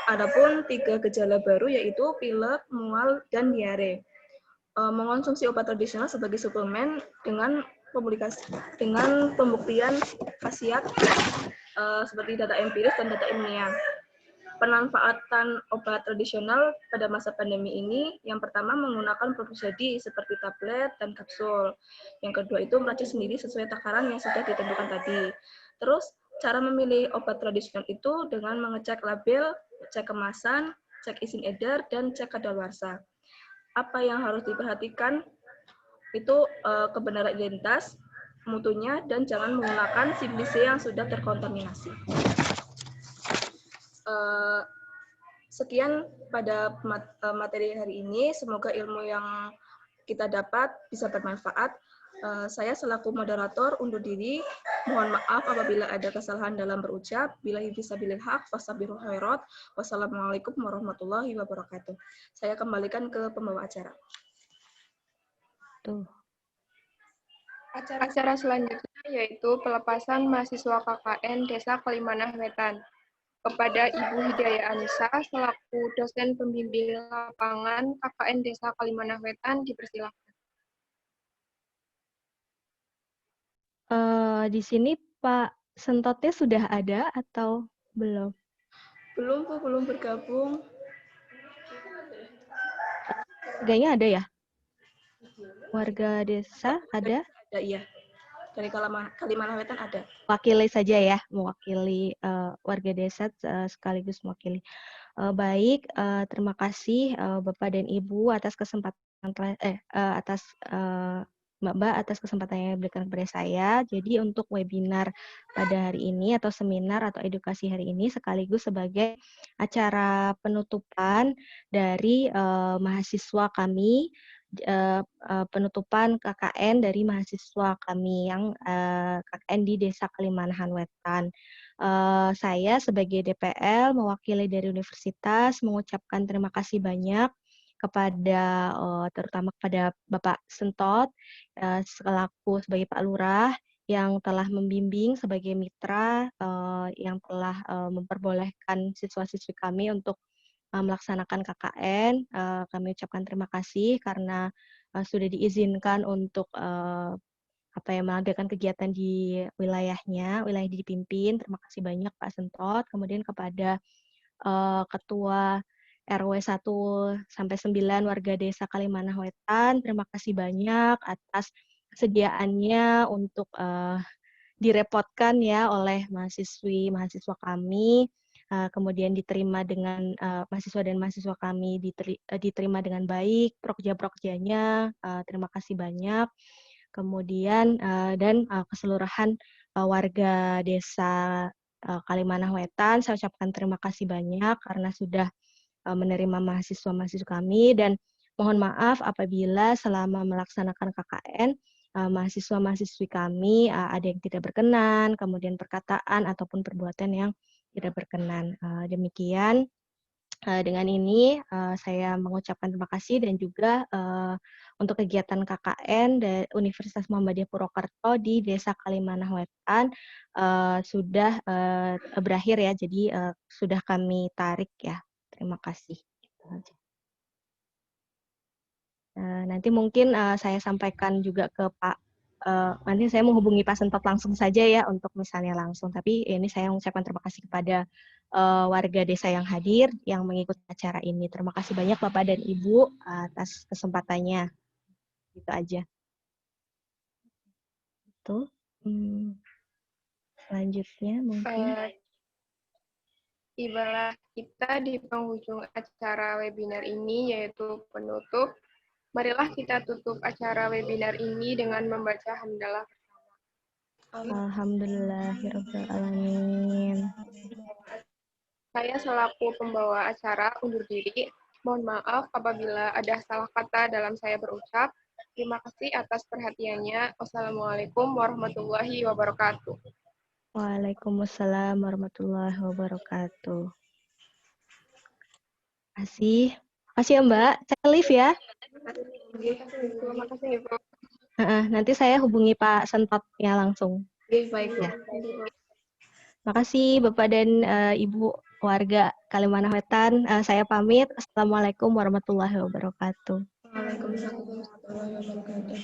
Adapun 3 gejala baru yaitu pilek, mual, dan diare. Mengonsumsi obat tradisional sebagai suplemen dengan pembuktian khasiat seperti data empiris dan data ilmiah. Pemanfaatan obat tradisional pada masa pandemi ini, yang pertama menggunakan produk jadi seperti tablet dan kapsul. Yang kedua itu meracik sendiri sesuai takaran yang sudah ditentukan tadi. Terus cara memilih obat tradisional itu dengan mengecek label, cek kemasan, cek izin edar, dan cek kadaluarsa. Apa yang harus diperhatikan itu kebenaran identitas, mutunya, dan jangan menggunakan CBC yang sudah terkontaminasi. Sekian pada materi hari ini. Semoga ilmu yang kita dapat bisa bermanfaat. Saya selaku moderator undur diri. Mohon maaf apabila ada kesalahan dalam berucap. Billahi fisabilil haq, wasabirul khairat. Wassalamualaikum warahmatullahi wabarakatuh. Saya kembalikan ke pembawa acara. Acara selanjutnya yaitu pelepasan mahasiswa KKN Desa Kalimanah Wetan. Kepada Ibu Hidayah Anissa selaku dosen pembimbing lapangan KKN Desa Kalimanah Wetan dipersilakan. Di sini Pak Sentotnya sudah ada atau belum? Belum, Bu, belum bergabung. Warganya ada ya? Warga desa ada? Ada, iya. Dari Kalimantan Wetan ada. Wakili saja ya, mewakili warga desa sekaligus mewakili. Baik, terima kasih Bapak dan Ibu atas kesempatan atas Mbak atas kesempatan yang diberikan kepada saya. Jadi untuk webinar pada hari ini atau seminar atau edukasi hari ini sekaligus sebagai acara penutupan dari mahasiswa kami, penutupan KKN dari mahasiswa kami yang KKN di Desa Kalimanahan Wetan. Saya sebagai DPL mewakili dari universitas mengucapkan terima kasih banyak kepada terutama kepada Bapak Sentot selaku sebagai Pak Lurah yang telah membimbing sebagai mitra yang telah memperbolehkan siswa-siswi kami untuk melaksanakan KKN. Kami ucapkan terima kasih karena sudah diizinkan untuk mengadakan kegiatan di wilayahnya, wilayah dipimpin. Terima kasih banyak Pak Sentot. Kemudian kepada Ketua RW 1 sampai 9 warga Desa Kalimanahan Wetan, terima kasih banyak atas kesediaannya untuk direpotkan ya oleh mahasiswa kami, kemudian diterima dengan mahasiswa dan mahasiswa kami diterima dengan baik, prokja-prokjanya, terima kasih banyak. Kemudian dan keseluruhan warga Desa Kalimanahan Wetan, saya ucapkan terima kasih banyak karena sudah menerima mahasiswa-mahasiswa kami dan mohon maaf apabila selama melaksanakan KKN mahasiswa-mahasiswi kami ada yang tidak berkenan, kemudian perkataan ataupun perbuatan yang tidak berkenan. Demikian dengan ini saya mengucapkan terima kasih dan juga untuk kegiatan KKN dari Universitas Muhammadiyah Purwokerto di Desa Kalimanahan Wetan sudah berakhir ya, jadi sudah kami tarik ya. Terima kasih. Nanti mungkin saya sampaikan juga ke Pak, nanti saya menghubungi Pak Sentot langsung saja ya untuk misalnya langsung, tapi ini saya mengucapkan terima kasih kepada warga desa yang hadir, yang mengikuti acara ini. Terima kasih banyak Bapak dan Ibu atas kesempatannya. Gitu aja. Itu. Selanjutnya mungkin. Tibalah kita di penghujung acara webinar ini, yaitu penutup. Marilah kita tutup acara webinar ini dengan membaca hamdalah bersama. Alhamdulillahirrahmanirrahim. Saya selaku pembawa acara undur diri. Mohon maaf apabila ada salah kata dalam saya berucap. Terima kasih atas perhatiannya. Wassalamualaikum warahmatullahi wabarakatuh. Waalaikumsalam warahmatullahi wabarakatuh. Terima kasih ya Mbak. Saya live ya. Terima kasih Ibu. Nanti saya hubungi Pak Sentotnya langsung. Baik ya. Terima kasih Bapak dan Ibu warga Kalimanahan Wetan. Saya pamit. Assalamualaikum warahmatullahi wabarakatuh. Waalaikumsalam warahmatullahi wabarakatuh.